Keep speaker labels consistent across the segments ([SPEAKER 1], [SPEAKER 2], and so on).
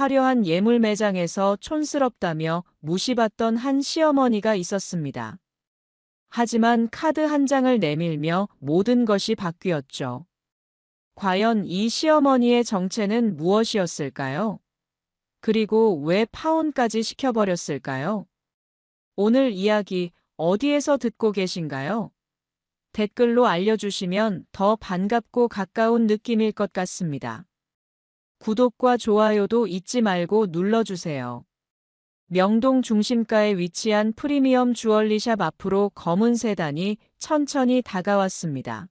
[SPEAKER 1] 화려한 예물 매장에서 촌스럽다며 무시받던 한 시어머니가 있었습니다. 하지만 카드 한 장을 내밀며 모든 것이 바뀌었죠. 과연 이 시어머니의 정체는 무엇이었을까요? 그리고 왜 파혼까지 시켜버렸을까요? 오늘 이야기 어디에서 듣고 계신가요? 댓글로 알려주시면 더 반갑고 가까운 느낌일 것 같습니다. 구독과 좋아요도 잊지 말고 눌러주세요. 명동 중심가에 위치한 프리미엄 주얼리샵 앞으로 검은 세단이 천천히 다가왔습니다.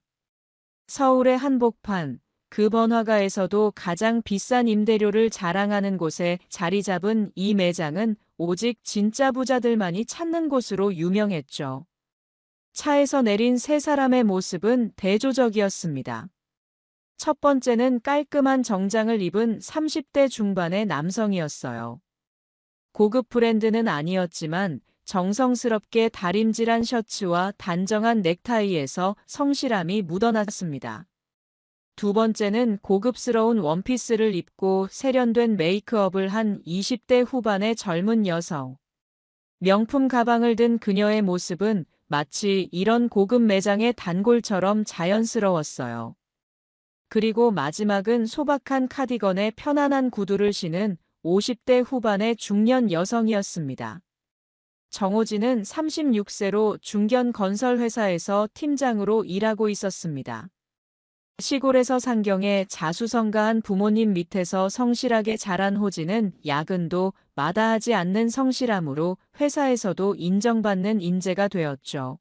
[SPEAKER 1] 서울의 한복판, 그 번화가에서도 가장 비싼 임대료를 자랑하는 곳에 자리 잡은 이 매장은 오직 진짜 부자들만이 찾는 곳으로 유명했죠. 차에서 내린 세 사람의 모습은 대조적이었습니다. 첫 번째는 깔끔한 정장을 입은 30대 중반의 남성이었어요. 고급 브랜드는 아니었지만 정성스럽게 다림질한 셔츠와 단정한 넥타이에서 성실함이 묻어났습니다. 두 번째는 고급스러운 원피스를 입고 세련된 메이크업을 한 20대 후반의 젊은 여성. 명품 가방을 든 그녀의 모습은 마치 이런 고급 매장의 단골처럼 자연스러웠어요. 그리고 마지막은 소박한 카디건에 편안한 구두를 신은 50대 후반의 중년 여성이었습니다. 정호진은 36세로 중견 건설 회사에서 팀장으로 일하고 있었습니다. 시골에서 상경해 자수성가한 부모님 밑에서 성실하게 자란 호진은 야근도 마다하지 않는 성실함으로 회사에서도 인정받는 인재가 되었죠.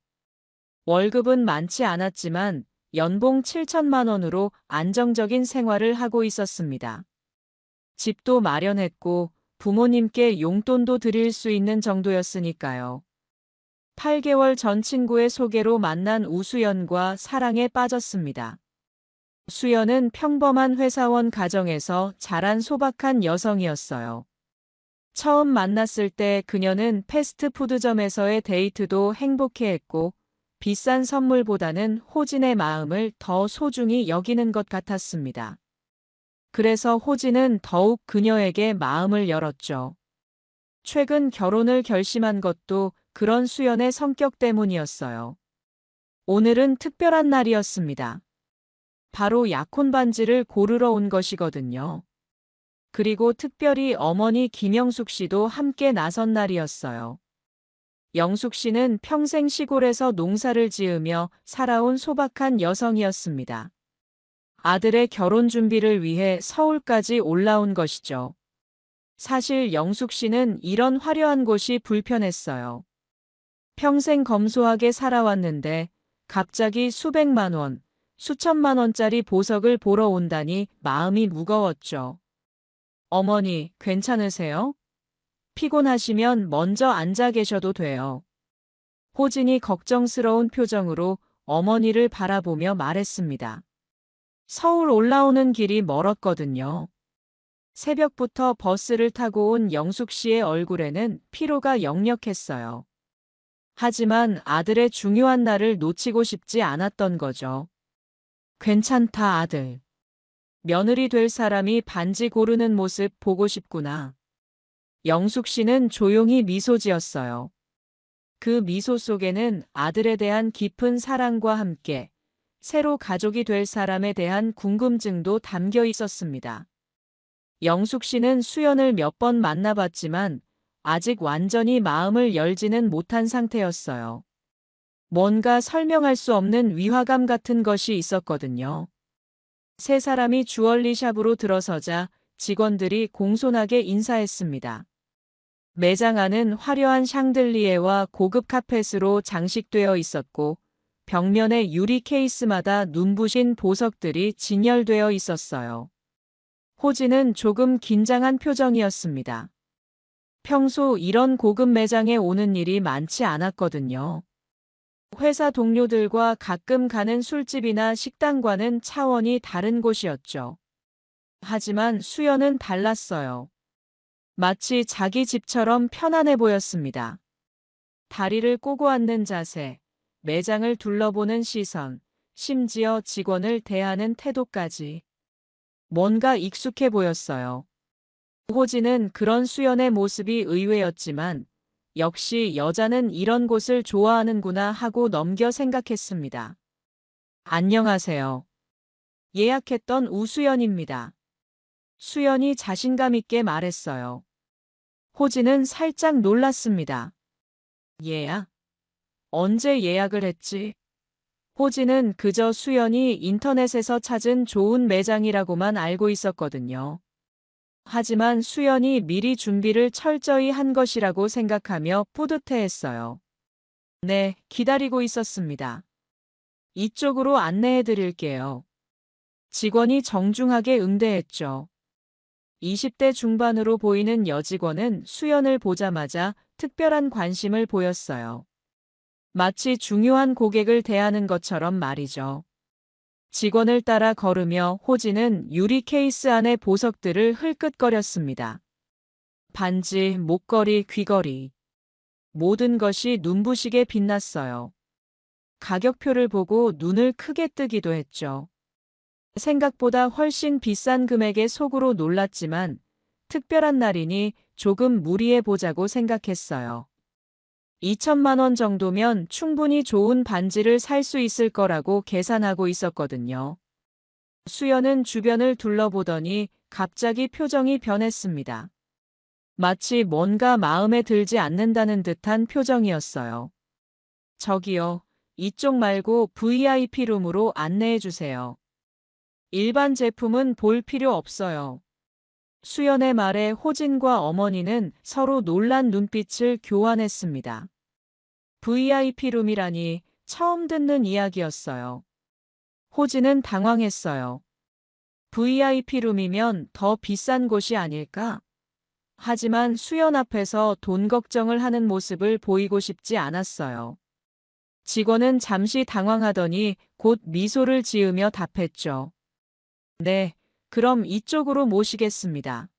[SPEAKER 1] 월급은 많지 않았지만 연봉 7천만 원으로 안정적인 생활을 하고 있었습니다. 집도 마련했고 부모님께 용돈도 드릴 수 있는 정도였으니까요. 8개월 전 친구의 소개로 만난 우수연과 사랑에 빠졌습니다. 수연은 평범한 회사원 가정에서 자란 소박한 여성이었어요. 처음 만났을 때 그녀는 패스트푸드점에서의 데이트도 행복해했고 비싼 선물보다는 호진의 마음을 더 소중히 여기는 것 같았습니다. 그래서 호진은 더욱 그녀에게 마음을 열었죠. 최근 결혼을 결심한 것도 그런 수연의 성격 때문이었어요. 오늘은 특별한 날이었습니다. 바로 약혼 반지를 고르러 온 것이거든요. 그리고 특별히 어머니 김영숙 씨도 함께 나선 날이었어요. 영숙 씨는 평생 시골에서 농사를 지으며 살아온 소박한 여성이었습니다. 아들의 결혼 준비를 위해 서울까지 올라온 것이죠. 사실 영숙 씨는 이런 화려한 곳이 불편했어요. 평생 검소하게 살아왔는데 갑자기 수백만 원, 수천만 원짜리 보석을 보러 온다니 마음이 무거웠죠. 어머니, 괜찮으세요? 피곤하시면 먼저 앉아 계셔도 돼요. 호진이 걱정스러운 표정으로 어머니를 바라보며 말했습니다. 서울 올라오는 길이 멀었거든요. 새벽부터 버스를 타고 온 영숙 씨의 얼굴에는 피로가 역력했어요. 하지만 아들의 중요한 날을 놓치고 싶지 않았던 거죠. 괜찮다, 아들. 며느리 될 사람이 반지 고르는 모습 보고 싶구나. 영숙 씨는 조용히 미소 지었어요. 그 미소 속에는 아들에 대한 깊은 사랑과 함께 새로 가족이 될 사람에 대한 궁금증도 담겨 있었습니다. 영숙 씨는 수연을 몇 번 만나봤지만 아직 완전히 마음을 열지는 못한 상태였어요. 뭔가 설명할 수 없는 위화감 같은 것이 있었거든요. 세 사람이 주얼리샵으로 들어서자 직원들이 공손하게 인사했습니다. 매장 안은 화려한 샹들리에와 고급 카펫으로 장식되어 있었고 벽면의 유리 케이스마다 눈부신 보석들이 진열되어 있었어요. 호진은 조금 긴장한 표정이었습니다. 평소 이런 고급 매장에 오는 일이 많지 않았거든요. 회사 동료들과 가끔 가는 술집이나 식당과는 차원이 다른 곳이었죠. 하지만 수연은 달랐어요. 마치 자기 집처럼 편안해 보였습니다. 다리를 꼬고 앉는 자세, 매장을 둘러보는 시선, 심지어 직원을 대하는 태도까지. 뭔가 익숙해 보였어요. 호진은 그런 수연의 모습이 의외였지만 역시 여자는 이런 곳을 좋아하는구나 하고 넘겨 생각했습니다. 안녕하세요. 예약했던 우수연입니다. 수연이 자신감 있게 말했어요. 호진은 살짝 놀랐습니다. 예약? 언제 예약을 했지? 호진은 그저 수연이 인터넷에서 찾은 좋은 매장이라고만 알고 있었거든요. 하지만 수연이 미리 준비를 철저히 한 것이라고 생각하며 뿌듯해했어요. 네, 기다리고 있었습니다. 이쪽으로 안내해 드릴게요. 직원이 정중하게 응대했죠. 20대 중반으로 보이는 여직원은 수연을 보자마자 특별한 관심을 보였어요. 마치 중요한 고객을 대하는 것처럼 말이죠. 직원을 따라 걸으며 호진은 유리 케이스 안의 보석들을 흘끗거렸습니다. 반지, 목걸이, 귀걸이. 모든 것이 눈부시게 빛났어요. 가격표를 보고 눈을 크게 뜨기도 했죠. 생각보다 훨씬 비싼 금액에 속으로 놀랐지만 특별한 날이니 조금 무리해 보자고 생각했어요. 2천만 원 정도면 충분히 좋은 반지를 살 수 있을 거라고 계산하고 있었거든요. 수연은 주변을 둘러보더니 갑자기 표정이 변했습니다. 마치 뭔가 마음에 들지 않는다는 듯한 표정이었어요. 저기요, 이쪽 말고 VIP 룸으로 안내해 주세요. 일반 제품은 볼 필요 없어요. 수연의 말에 호진과 어머니는 서로 놀란 눈빛을 교환했습니다. VIP 룸이라니 처음 듣는 이야기였어요. 호진은 당황했어요. VIP 룸이면 더 비싼 곳이 아닐까? 하지만 수연 앞에서 돈 걱정을 하는 모습을 보이고 싶지 않았어요. 직원은 잠시 당황하더니 곧 미소를 지으며 답했죠. 네, 그럼 이쪽으로 모시겠습니다.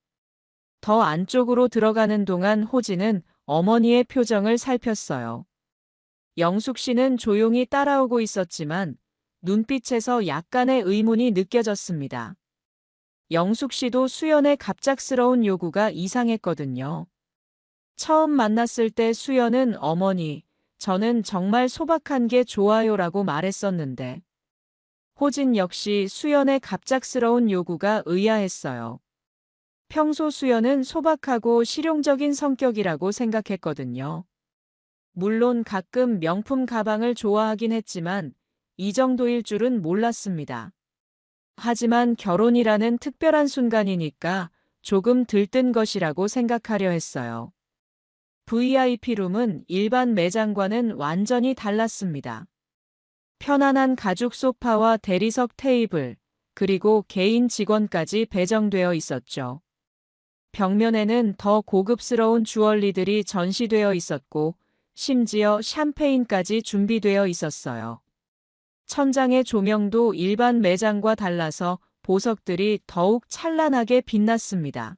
[SPEAKER 1] 더 안쪽으로 들어가는 동안 호진은 어머니의 표정을 살폈어요. 영숙 씨는 조용히 따라오고 있었지만 눈빛에서 약간의 의문이 느껴졌습니다. 영숙 씨도 수연의 갑작스러운 요구가 이상했거든요. 처음 만났을 때 수연은 어머니, 저는 정말 소박한 게 좋아요라고 말했었는데 호진 역시 수연의 갑작스러운 요구가 의아했어요. 평소 수연은 소박하고 실용적인 성격이라고 생각했거든요. 물론 가끔 명품 가방을 좋아하긴 했지만 이 정도일 줄은 몰랐습니다. 하지만 결혼이라는 특별한 순간이니까 조금 들뜬 것이라고 생각하려 했어요. VIP룸은 일반 매장과는 완전히 달랐습니다. 편안한 가죽 소파와 대리석 테이블, 그리고 개인 직원까지 배정되어 있었죠. 벽면에는 더 고급스러운 주얼리들이 전시되어 있었고, 심지어 샴페인까지 준비되어 있었어요. 천장의 조명도 일반 매장과 달라서 보석들이 더욱 찬란하게 빛났습니다.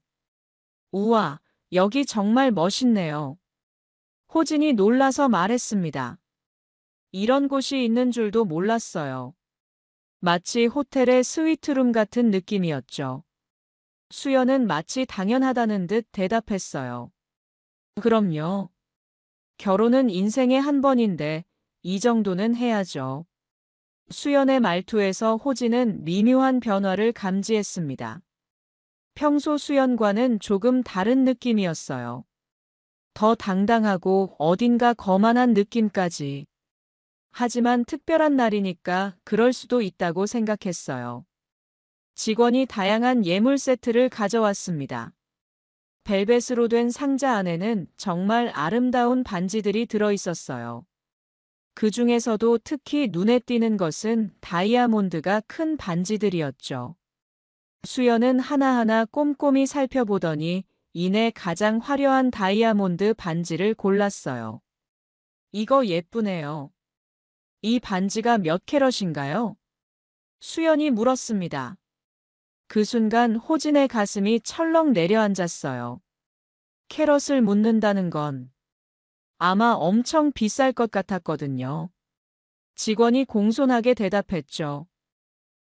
[SPEAKER 1] 우와, 여기 정말 멋있네요. 호진이 놀라서 말했습니다. 이런 곳이 있는 줄도 몰랐어요. 마치 호텔의 스위트룸 같은 느낌이었죠. 수연은 마치 당연하다는 듯 대답했어요. 그럼요. 결혼은 인생에 한 번인데 이 정도는 해야죠. 수연의 말투에서 호진은 미묘한 변화를 감지했습니다. 평소 수연과는 조금 다른 느낌이었어요. 더 당당하고 어딘가 거만한 느낌까지. 하지만 특별한 날이니까 그럴 수도 있다고 생각했어요. 직원이 다양한 예물 세트를 가져왔습니다. 벨벳으로 된 상자 안에는 정말 아름다운 반지들이 들어 있었어요. 그 중에서도 특히 눈에 띄는 것은 다이아몬드가 큰 반지들이었죠. 수연은 하나하나 꼼꼼히 살펴보더니 이내 가장 화려한 다이아몬드 반지를 골랐어요. 이거 예쁘네요. 이 반지가 몇 캐럿인가요? 수연이 물었습니다. 그 순간 호진의 가슴이 철렁 내려앉았어요. 캐럿을 묻는다는 건 아마 엄청 비쌀 것 같았거든요. 직원이 공손하게 대답했죠.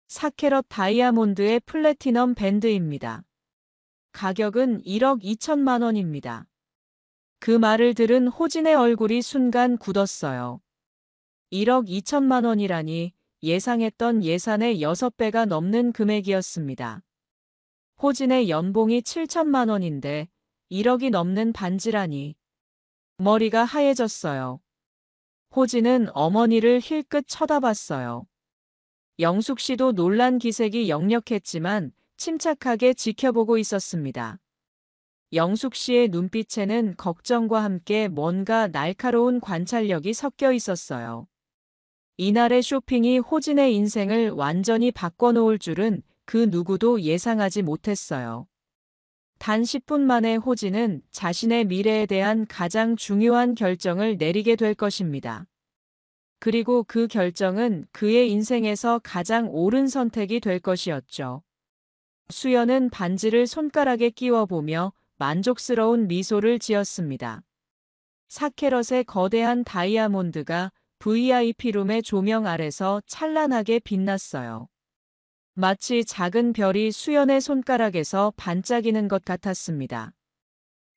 [SPEAKER 1] 4캐럿 다이아몬드의 플래티넘 밴드입니다. 가격은 1억 2천만 원입니다. 그 말을 들은 호진의 얼굴이 순간 굳었어요. 1억 2천만 원이라니 예상했던 예산의 6배가 넘는 금액이었습니다. 호진의 연봉이 7천만 원인데 1억이 넘는 반지라니. 머리가 하얘졌어요. 호진은 어머니를 힐끗 쳐다봤어요. 영숙 씨도 놀란 기색이 역력했지만 침착하게 지켜보고 있었습니다. 영숙 씨의 눈빛에는 걱정과 함께 뭔가 날카로운 관찰력이 섞여 있었어요. 이날의 쇼핑이 호진의 인생을 완전히 바꿔놓을 줄은 그 누구도 예상하지 못했어요. 단 10분 만에 호진은 자신의 미래에 대한 가장 중요한 결정을 내리게 될 것입니다. 그리고 그 결정은 그의 인생에서 가장 옳은 선택이 될 것이었죠. 수연은 반지를 손가락에 끼워보며 만족스러운 미소를 지었습니다. 4캐럿의 거대한 다이아몬드가 VIP룸의 조명 아래서 찬란하게 빛났어요. 마치 작은 별이 수연의 손가락에서 반짝이는 것 같았습니다.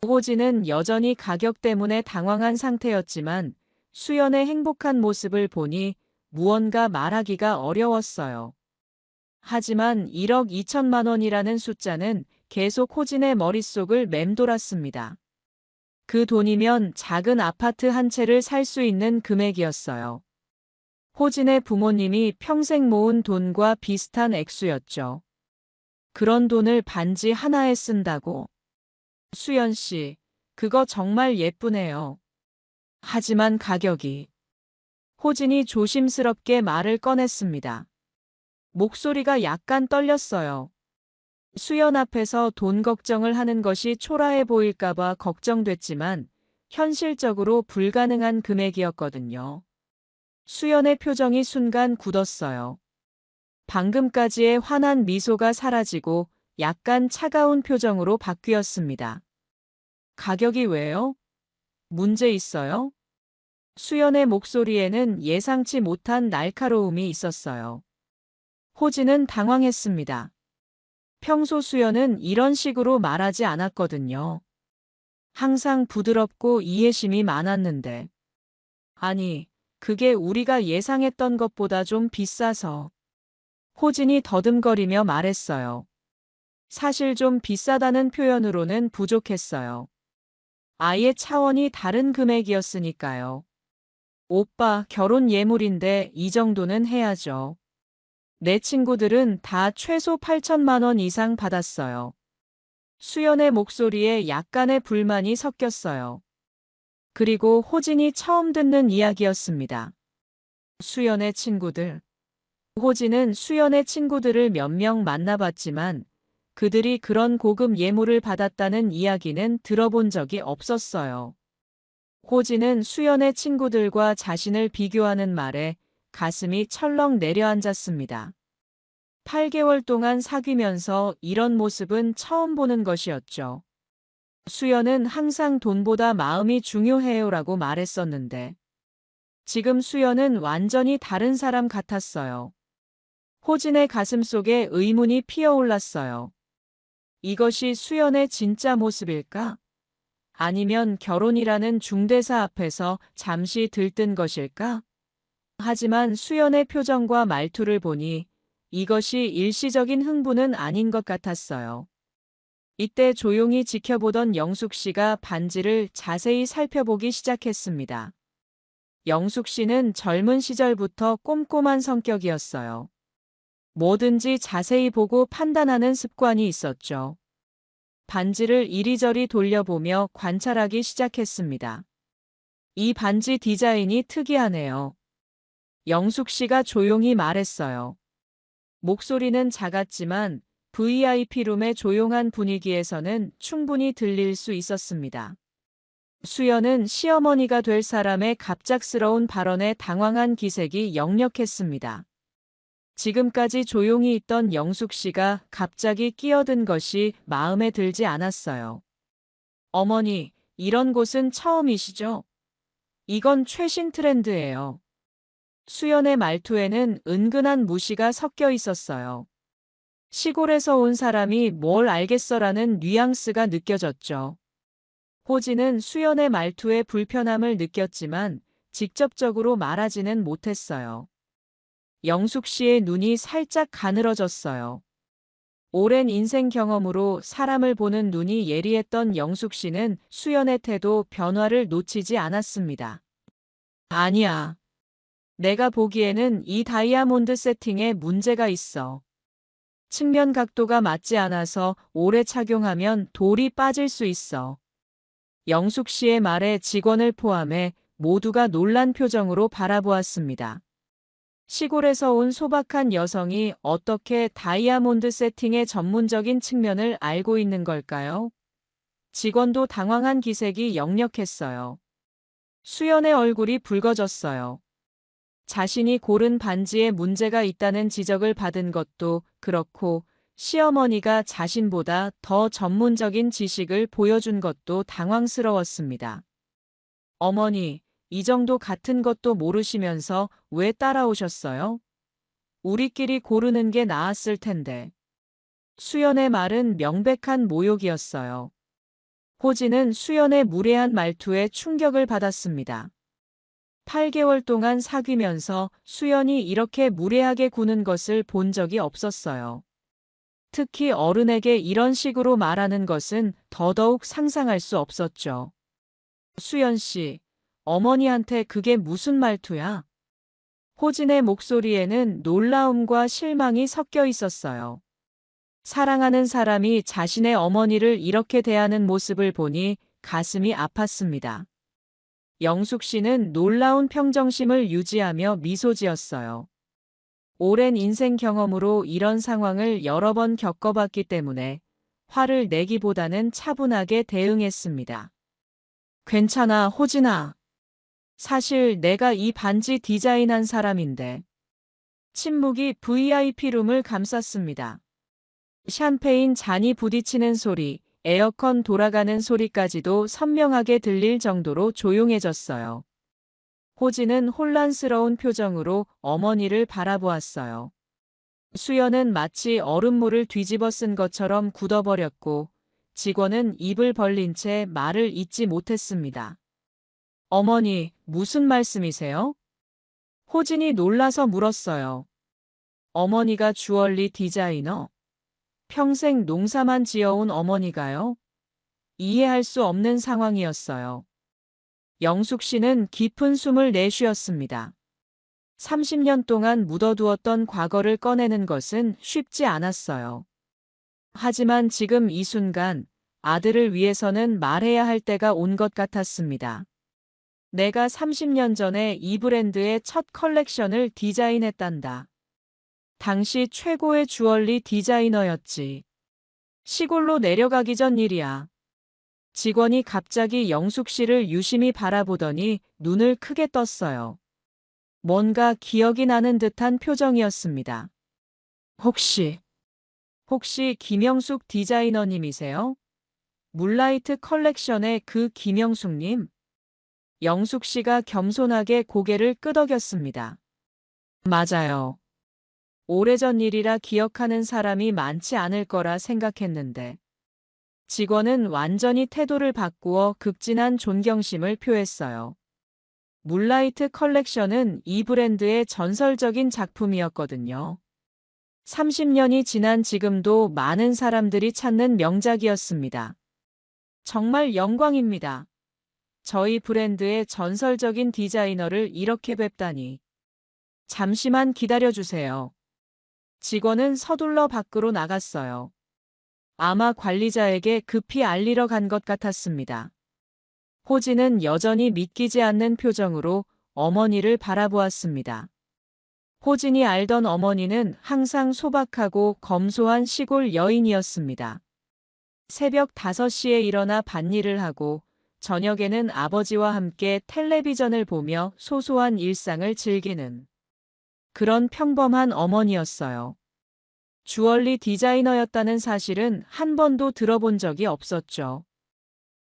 [SPEAKER 1] 호진은 여전히 가격 때문에 당황한 상태였지만 수연의 행복한 모습을 보니 무언가 말하기가 어려웠어요. 하지만 1억 2천만 원이라는 숫자는 계속 호진의 머릿속을 맴돌았습니다. 그 돈이면 작은 아파트 한 채를 살 수 있는 금액이었어요. 호진의 부모님이 평생 모은 돈과 비슷한 액수였죠. 그런 돈을 반지 하나에 쓴다고? 수연 씨, 그거 정말 예쁘네요. 하지만 가격이. 호진이 조심스럽게 말을 꺼냈습니다. 목소리가 약간 떨렸어요. 수연 앞에서 돈 걱정을 하는 것이 초라해 보일까봐 걱정됐지만 현실적으로 불가능한 금액이었거든요. 수연의 표정이 순간 굳었어요. 방금까지의 환한 미소가 사라지고 약간 차가운 표정으로 바뀌었습니다. 가격이 왜요? 문제 있어요? 수연의 목소리에는 예상치 못한 날카로움이 있었어요. 호진은 당황했습니다. 평소 수연은 이런 식으로 말하지 않았거든요. 항상 부드럽고 이해심이 많았는데. 아니, 그게 우리가 예상했던 것보다 좀 비싸서. 호진이 더듬거리며 말했어요. 사실 좀 비싸다는 표현으로는 부족했어요. 아예 차원이 다른 금액이었으니까요. 오빠, 결혼 예물인데 이 정도는 해야죠. 내 친구들은 다 최소 8천만 원 이상 받았어요. 수연의 목소리에 약간의 불만이 섞였어요. 그리고 호진이 처음 듣는 이야기였습니다. 수연의 친구들. 호진은 수연의 친구들을 몇 명 만나봤지만 그들이 그런 고급 예물을 받았다는 이야기는 들어본 적이 없었어요. 호진은 수연의 친구들과 자신을 비교하는 말에 가슴이 철렁 내려앉았습니다. 8개월 동안 사귀면서 이런 모습은 처음 보는 것이었죠. 수연은 항상 돈보다 마음이 중요해요라고 말했었는데 지금 수연은 완전히 다른 사람 같았어요. 호진의 가슴 속에 의문이 피어올랐어요. 이것이 수연의 진짜 모습일까? 아니면 결혼이라는 중대사 앞에서 잠시 들뜬 것일까? 하지만 수연의 표정과 말투를 보니 이것이 일시적인 흥분은 아닌 것 같았어요. 이때 조용히 지켜보던 영숙 씨가 반지를 자세히 살펴보기 시작했습니다. 영숙 씨는 젊은 시절부터 꼼꼼한 성격이었어요. 뭐든지 자세히 보고 판단하는 습관이 있었죠. 반지를 이리저리 돌려보며 관찰하기 시작했습니다. 이 반지 디자인이 특이하네요. 영숙 씨가 조용히 말했어요. 목소리는 작았지만 VIP룸의 조용한 분위기에서는 충분히 들릴 수 있었습니다. 수연은 시어머니가 될 사람의 갑작스러운 발언에 당황한 기색이 역력했습니다. 지금까지 조용히 있던 영숙 씨가 갑자기 끼어든 것이 마음에 들지 않았어요. 어머니, 이런 곳은 처음이시죠? 이건 최신 트렌드예요. 수연의 말투에는 은근한 무시가 섞여 있었어요. 시골에서 온 사람이 뭘 알겠어라는 뉘앙스가 느껴졌죠. 호진은 수연의 말투에 불편함을 느꼈지만 직접적으로 말하지는 못했어요. 영숙 씨의 눈이 살짝 가늘어졌어요. 오랜 인생 경험으로 사람을 보는 눈이 예리했던 영숙 씨는 수연의 태도 변화를 놓치지 않았습니다. 아니야. 내가 보기에는 이 다이아몬드 세팅에 문제가 있어. 측면 각도가 맞지 않아서 오래 착용하면 돌이 빠질 수 있어. 영숙 씨의 말에 직원을 포함해 모두가 놀란 표정으로 바라보았습니다. 시골에서 온 소박한 여성이 어떻게 다이아몬드 세팅의 전문적인 측면을 알고 있는 걸까요? 직원도 당황한 기색이 역력했어요. 수연의 얼굴이 붉어졌어요. 자신이 고른 반지에 문제가 있다는 지적을 받은 것도 그렇고 시어머니가 자신보다 더 전문적인 지식을 보여준 것도 당황스러웠습니다. 어머니, 이 정도 같은 것도 모르시면서 왜 따라오셨어요? 우리끼리 고르는 게 나았을 텐데. 수연의 말은 명백한 모욕이었어요. 호진은 수연의 무례한 말투에 충격을 받았습니다. 8개월 동안 사귀면서 수연이 이렇게 무례하게 구는 것을 본 적이 없었어요. 특히 어른에게 이런 식으로 말하는 것은 더더욱 상상할 수 없었죠. 수연 씨, 어머니한테 그게 무슨 말투야? 호진의 목소리에는 놀라움과 실망이 섞여 있었어요. 사랑하는 사람이 자신의 어머니를 이렇게 대하는 모습을 보니 가슴이 아팠습니다. 영숙 씨는 놀라운 평정심을 유지하며 미소 지었어요. 오랜 인생 경험으로 이런 상황을 여러 번 겪어봤기 때문에 화를 내기보다는 차분하게 대응했습니다. 괜찮아, 호진아. 사실 내가 이 반지 디자인한 사람인데. 침묵이 VIP룸을 감쌌습니다. 샴페인 잔이 부딪히는 소리, 에어컨 돌아가는 소리까지도 선명하게 들릴 정도로 조용해졌어요. 호진은 혼란스러운 표정으로 어머니를 바라보았어요. 수연은 마치 얼음물을 뒤집어 쓴 것처럼 굳어버렸고 직원은 입을 벌린 채 말을 잇지 못했습니다. 어머니, 무슨 말씀이세요? 호진이 놀라서 물었어요. 어머니가 주얼리 디자이너? 평생 농사만 지어온 어머니가요? 이해할 수 없는 상황이었어요. 영숙 씨는 깊은 숨을 내쉬었습니다. 30년 동안 묻어두었던 과거를 꺼내는 것은 쉽지 않았어요. 하지만 지금 이 순간 아들을 위해서는 말해야 할 때가 온 것 같았습니다. 내가 30년 전에 이 브랜드의 첫 컬렉션을 디자인했단다. 당시 최고의 주얼리 디자이너였지. 시골로 내려가기 전 일이야. 직원이 갑자기 영숙 씨를 유심히 바라보더니 눈을 크게 떴어요. 뭔가 기억이 나는 듯한 표정이었습니다. 혹시 김영숙 디자이너님이세요? 물라이트 컬렉션의 그 김영숙님? 영숙 씨가 겸손하게 고개를 끄덕였습니다. 맞아요. 오래전 일이라 기억하는 사람이 많지 않을 거라 생각했는데. 직원은 완전히 태도를 바꾸어 극진한 존경심을 표했어요. 물라이트 컬렉션은 이 브랜드의 전설적인 작품이었거든요. 30년이 지난 지금도 많은 사람들이 찾는 명작이었습니다. 정말 영광입니다. 저희 브랜드의 전설적인 디자이너를 이렇게 뵙다니. 잠시만 기다려주세요. 직원은 서둘러 밖으로 나갔어요. 아마 관리자에게 급히 알리러 간 것 같았습니다. 호진은 여전히 믿기지 않는 표정으로 어머니를 바라보았습니다. 호진이 알던 어머니는 항상 소박하고 검소한 시골 여인이었습니다. 새벽 5시에 일어나 밭일을 하고 저녁에는 아버지와 함께 텔레비전을 보며 소소한 일상을 즐기는 그런 평범한 어머니였어요. 주얼리 디자이너였다는 사실은 한 번도 들어본 적이 없었죠.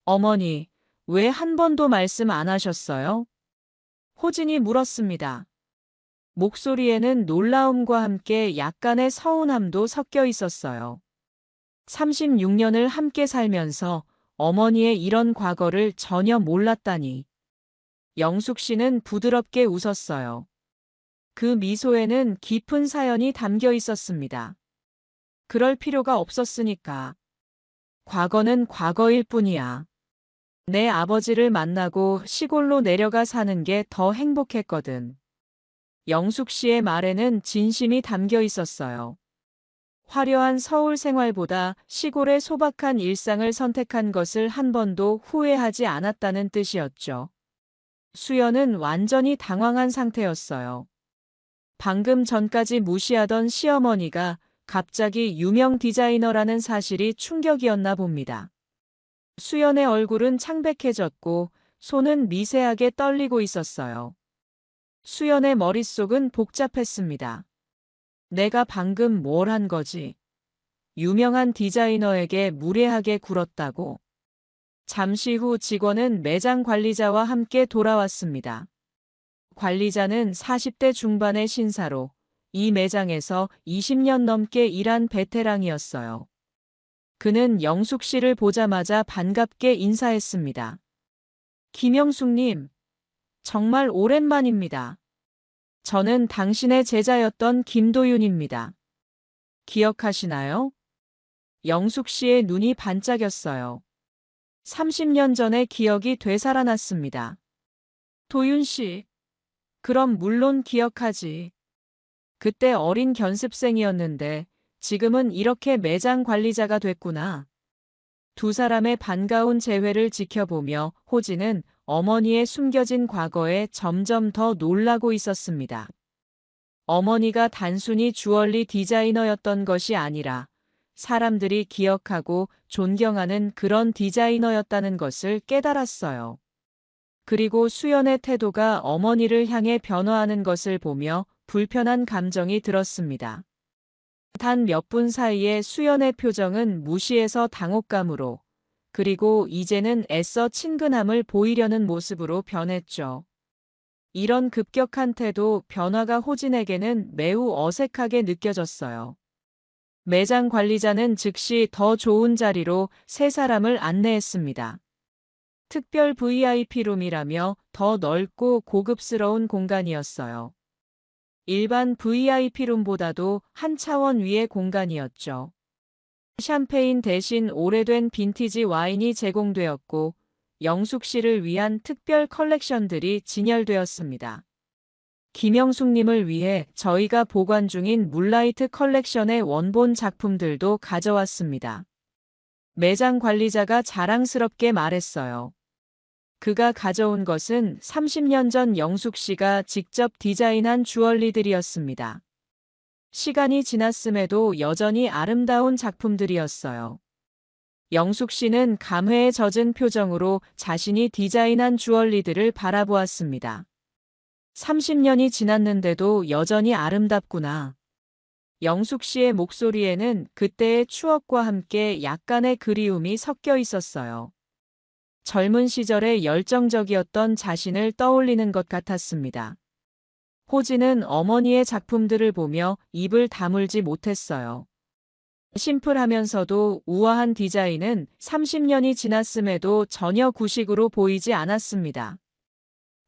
[SPEAKER 1] 어머니, 왜 한 번도 말씀 안 하셨어요? 호진이 물었습니다. 목소리에는 놀라움과 함께 약간의 서운함도 섞여 있었어요. 36년을 함께 살면서 어머니의 이런 과거를 전혀 몰랐다니. 영숙 씨는 부드럽게 웃었어요. 그 미소에는 깊은 사연이 담겨 있었습니다. 그럴 필요가 없었으니까. 과거는 과거일 뿐이야. 내 아버지를 만나고 시골로 내려가 사는 게 더 행복했거든. 영숙 씨의 말에는 진심이 담겨 있었어요. 화려한 서울 생활보다 시골의 소박한 일상을 선택한 것을 한 번도 후회하지 않았다는 뜻이었죠. 수연은 완전히 당황한 상태였어요. 방금 전까지 무시하던 시어머니가 갑자기 유명 디자이너라는 사실이 충격이었나 봅니다. 수연의 얼굴은 창백해졌고 손은 미세하게 떨리고 있었어요. 수연의 머릿속은 복잡했습니다. 내가 방금 뭘 한 거지? 유명한 디자이너에게 무례하게 굴었다고. 잠시 후 직원은 매장 관리자와 함께 돌아왔습니다. 관리자는 40대 중반의 신사로 이 매장에서 20년 넘게 일한 베테랑이었어요. 그는 영숙 씨를 보자마자 반갑게 인사했습니다. 김영숙님, 정말 오랜만입니다. 저는 당신의 제자였던 김도윤입니다. 기억하시나요? 영숙 씨의 눈이 반짝였어요. 30년 전의 기억이 되살아났습니다. 도윤 씨, 그럼 물론 기억하지. 그때 어린 견습생이었는데 지금은 이렇게 매장 관리자가 됐구나. 두 사람의 반가운 재회를 지켜보며 호진은 어머니의 숨겨진 과거에 점점 더 놀라고 있었습니다. 어머니가 단순히 주얼리 디자이너였던 것이 아니라 사람들이 기억하고 존경하는 그런 디자이너였다는 것을 깨달았어요. 그리고 수연의 태도가 어머니를 향해 변화하는 것을 보며 불편한 감정이 들었습니다. 단 몇 분 사이에 수연의 표정은 무시에서 당혹감으로, 그리고 이제는 애써 친근함을 보이려는 모습으로 변했죠. 이런 급격한 태도 변화가 호진에게는 매우 어색하게 느껴졌어요. 매장 관리자는 즉시 더 좋은 자리로 세 사람을 안내했습니다. 특별 VIP룸이라며 더 넓고 고급스러운 공간이었어요. 일반 VIP룸보다도 한 차원 위의 공간이었죠. 샴페인 대신 오래된 빈티지 와인이 제공되었고 영숙 씨를 위한 특별 컬렉션들이 진열되었습니다. 김영숙님을 위해 저희가 보관 중인 물라이트 컬렉션의 원본 작품들도 가져왔습니다. 매장 관리자가 자랑스럽게 말했어요. 그가 가져온 것은 30년 전 영숙 씨가 직접 디자인한 주얼리들이었습니다. 시간이 지났음에도 여전히 아름다운 작품들이었어요. 영숙 씨는 감회에 젖은 표정으로 자신이 디자인한 주얼리들을 바라보았습니다. 30년이 지났는데도 여전히 아름답구나. 영숙 씨의 목소리에는 그때의 추억과 함께 약간의 그리움이 섞여 있었어요. 젊은 시절에 열정적이었던 자신을 떠올리는 것 같았습니다. 호진은 어머니의 작품들을 보며 입을 다물지 못했어요. 심플하면서도 우아한 디자인은 30년이 지났음에도 전혀 구식으로 보이지 않았습니다.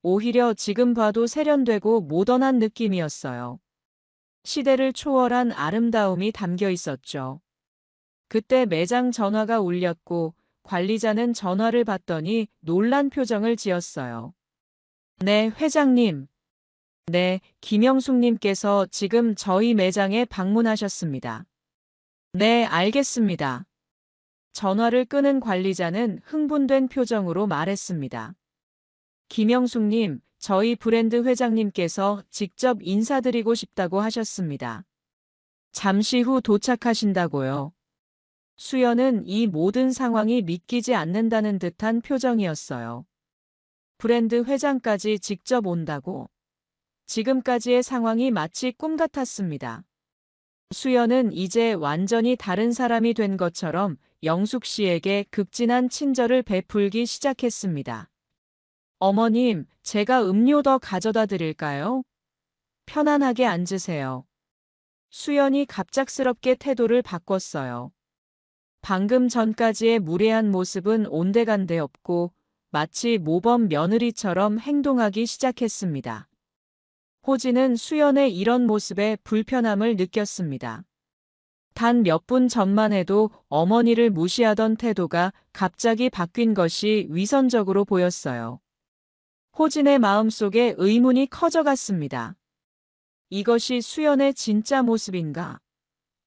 [SPEAKER 1] 오히려 지금 봐도 세련되고 모던한 느낌이었어요. 시대를 초월한 아름다움이 담겨 있었죠. 그때 매장 전화가 울렸고 관리자는 전화를 받더니 놀란 표정을 지었어요. 네, 회장님. 네, 김영숙님께서 지금 저희 매장에 방문하셨습니다. 네, 알겠습니다. 전화를 끊은 관리자는 흥분된 표정으로 말했습니다. 김영숙님, 저희 브랜드 회장님께서 직접 인사드리고 싶다고 하셨습니다. 잠시 후 도착하신다고요. 수연은 이 모든 상황이 믿기지 않는다는 듯한 표정이었어요. 브랜드 회장까지 직접 온다고. 지금까지의 상황이 마치 꿈 같았습니다. 수연은 이제 완전히 다른 사람이 된 것처럼 영숙 씨에게 극진한 친절을 베풀기 시작했습니다. 어머님, 제가 음료 더 가져다 드릴까요? 편안하게 앉으세요. 수연이 갑작스럽게 태도를 바꿨어요. 방금 전까지의 무례한 모습은 온데간데 없고 마치 모범 며느리처럼 행동하기 시작했습니다. 호진은 수연의 이런 모습에 불편함을 느꼈습니다. 단 몇 분 전만 해도 어머니를 무시하던 태도가 갑자기 바뀐 것이 위선적으로 보였어요. 호진의 마음속에 의문이 커져갔습니다. 이것이 수연의 진짜 모습인가?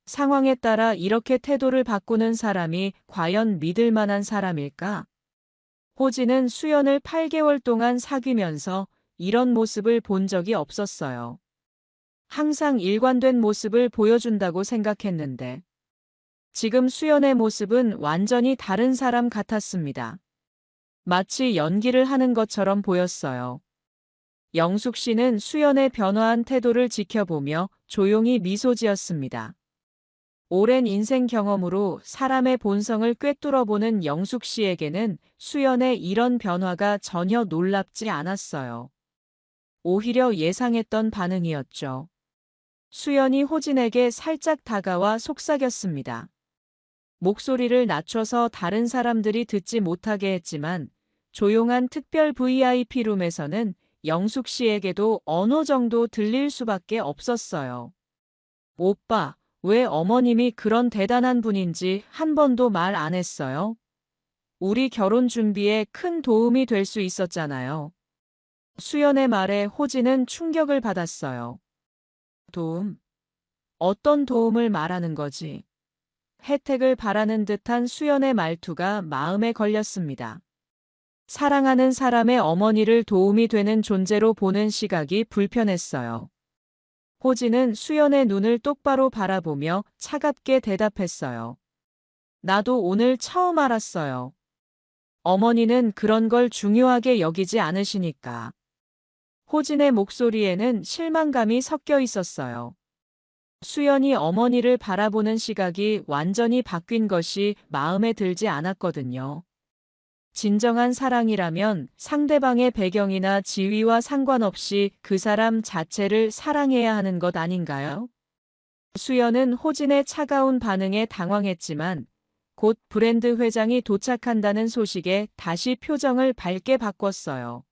[SPEAKER 1] 상황에 따라 이렇게 태도를 바꾸는 사람이 과연 믿을 만한 사람일까? 호진은 수연을 8개월 동안 사귀면서 이런 모습을 본 적이 없었어요. 항상 일관된 모습을 보여준다고 생각했는데 지금 수연의 모습은 완전히 다른 사람 같았습니다. 마치 연기를 하는 것처럼 보였어요. 영숙 씨는 수연의 변화한 태도를 지켜보며 조용히 미소 지었습니다. 오랜 인생 경험으로 사람의 본성을 꿰뚫어보는 영숙 씨에게는 수연의 이런 변화가 전혀 놀랍지 않았어요. 오히려 예상했던 반응이었죠. 수연이 호진에게 살짝 다가와 속삭였습니다. 목소리를 낮춰서 다른 사람들이 듣지 못하게 했지만 조용한 특별 VIP 룸에서는 영숙 씨에게도 어느 정도 들릴 수밖에 없었어요. 오빠, 왜 어머님이 그런 대단한 분인지 한 번도 말 안 했어요? 우리 결혼 준비에 큰 도움이 될 수 있었잖아요. 수연의 말에 호진은 충격을 받았어요. 도움? 어떤 도움을 말하는 거지? 혜택을 바라는 듯한 수연의 말투가 마음에 걸렸습니다. 사랑하는 사람의 어머니를 도움이 되는 존재로 보는 시각이 불편했어요. 호진은 수연의 눈을 똑바로 바라보며 차갑게 대답했어요. 나도 오늘 처음 알았어요. 어머니는 그런 걸 중요하게 여기지 않으시니까. 호진의 목소리에는 실망감이 섞여 있었어요. 수연이 어머니를 바라보는 시각이 완전히 바뀐 것이 마음에 들지 않았거든요. 진정한 사랑이라면 상대방의 배경이나 지위와 상관없이 그 사람 자체를 사랑해야 하는 것 아닌가요? 수연은 호진의 차가운 반응에 당황했지만 곧 브랜드 회장이 도착한다는 소식에 다시 표정을 밝게 바꿨어요.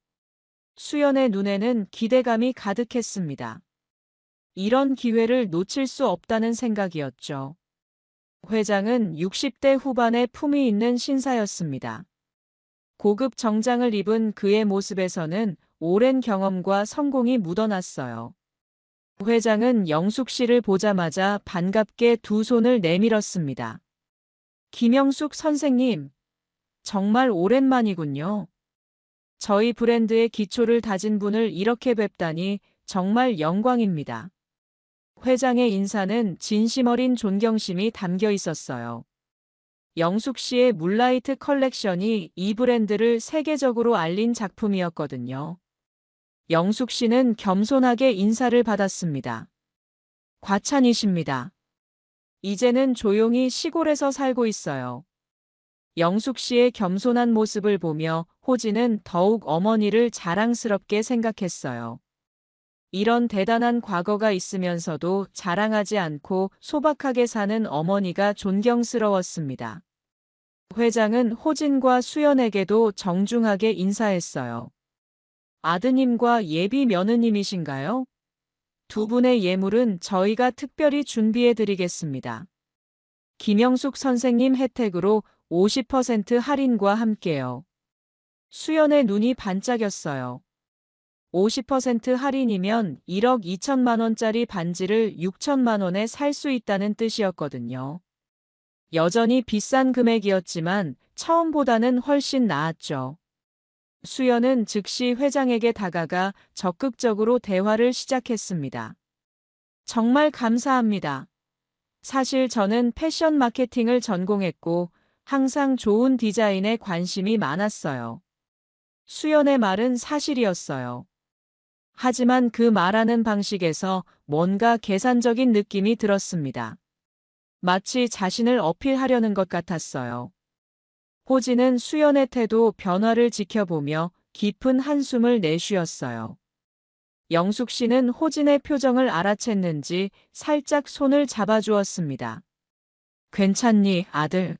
[SPEAKER 1] 수연의 눈에는 기대감이 가득했습니다. 이런 기회를 놓칠 수 없다는 생각이었죠. 회장은 60대 후반의 품위 있는 신사였습니다. 고급 정장을 입은 그의 모습에서는 오랜 경험과 성공이 묻어났어요. 회장은 영숙 씨를 보자마자 반갑게 두 손을 내밀었습니다. 김영숙 선생님, 정말 오랜만이군요. 저희 브랜드의 기초를 다진 분을 이렇게 뵙다니 정말 영광입니다. 회장의 인사는 진심 어린 존경심이 담겨 있었어요. 영숙 씨의 물라이트 컬렉션이 이 브랜드를 세계적으로 알린 작품이었거든요. 영숙 씨는 겸손하게 인사를 받았습니다. 과찬이십니다. 이제는 조용히 시골에서 살고 있어요. 영숙 씨의 겸손한 모습을 보며 호진은 더욱 어머니를 자랑스럽게 생각했어요. 이런 대단한 과거가 있으면서도 자랑하지 않고 소박하게 사는 어머니가 존경스러웠습니다. 회장은 호진과 수연에게도 정중하게 인사했어요. 아드님과 예비 며느님이신가요? 두 분의 예물은 저희가 특별히 준비해 드리겠습니다. 김영숙 선생님 혜택으로 50% 할인과 함께요. 수연의 눈이 반짝였어요. 50% 할인이면 1억 2천만 원짜리 반지를 6천만 원에 살 수 있다는 뜻이었거든요. 여전히 비싼 금액이었지만 처음보다는 훨씬 나았죠. 수연은 즉시 회장에게 다가가 적극적으로 대화를 시작했습니다. 정말 감사합니다. 사실 저는 패션 마케팅을 전공했고 항상 좋은 디자인에 관심이 많았어요. 수연의 말은 사실이었어요. 하지만 그 말하는 방식에서 뭔가 계산적인 느낌이 들었습니다. 마치 자신을 어필하려는 것 같았어요. 호진은 수연의 태도 변화를 지켜보며 깊은 한숨을 내쉬었어요. 영숙 씨는 호진의 표정을 알아챘는지 살짝 손을 잡아주었습니다. 괜찮니, 아들?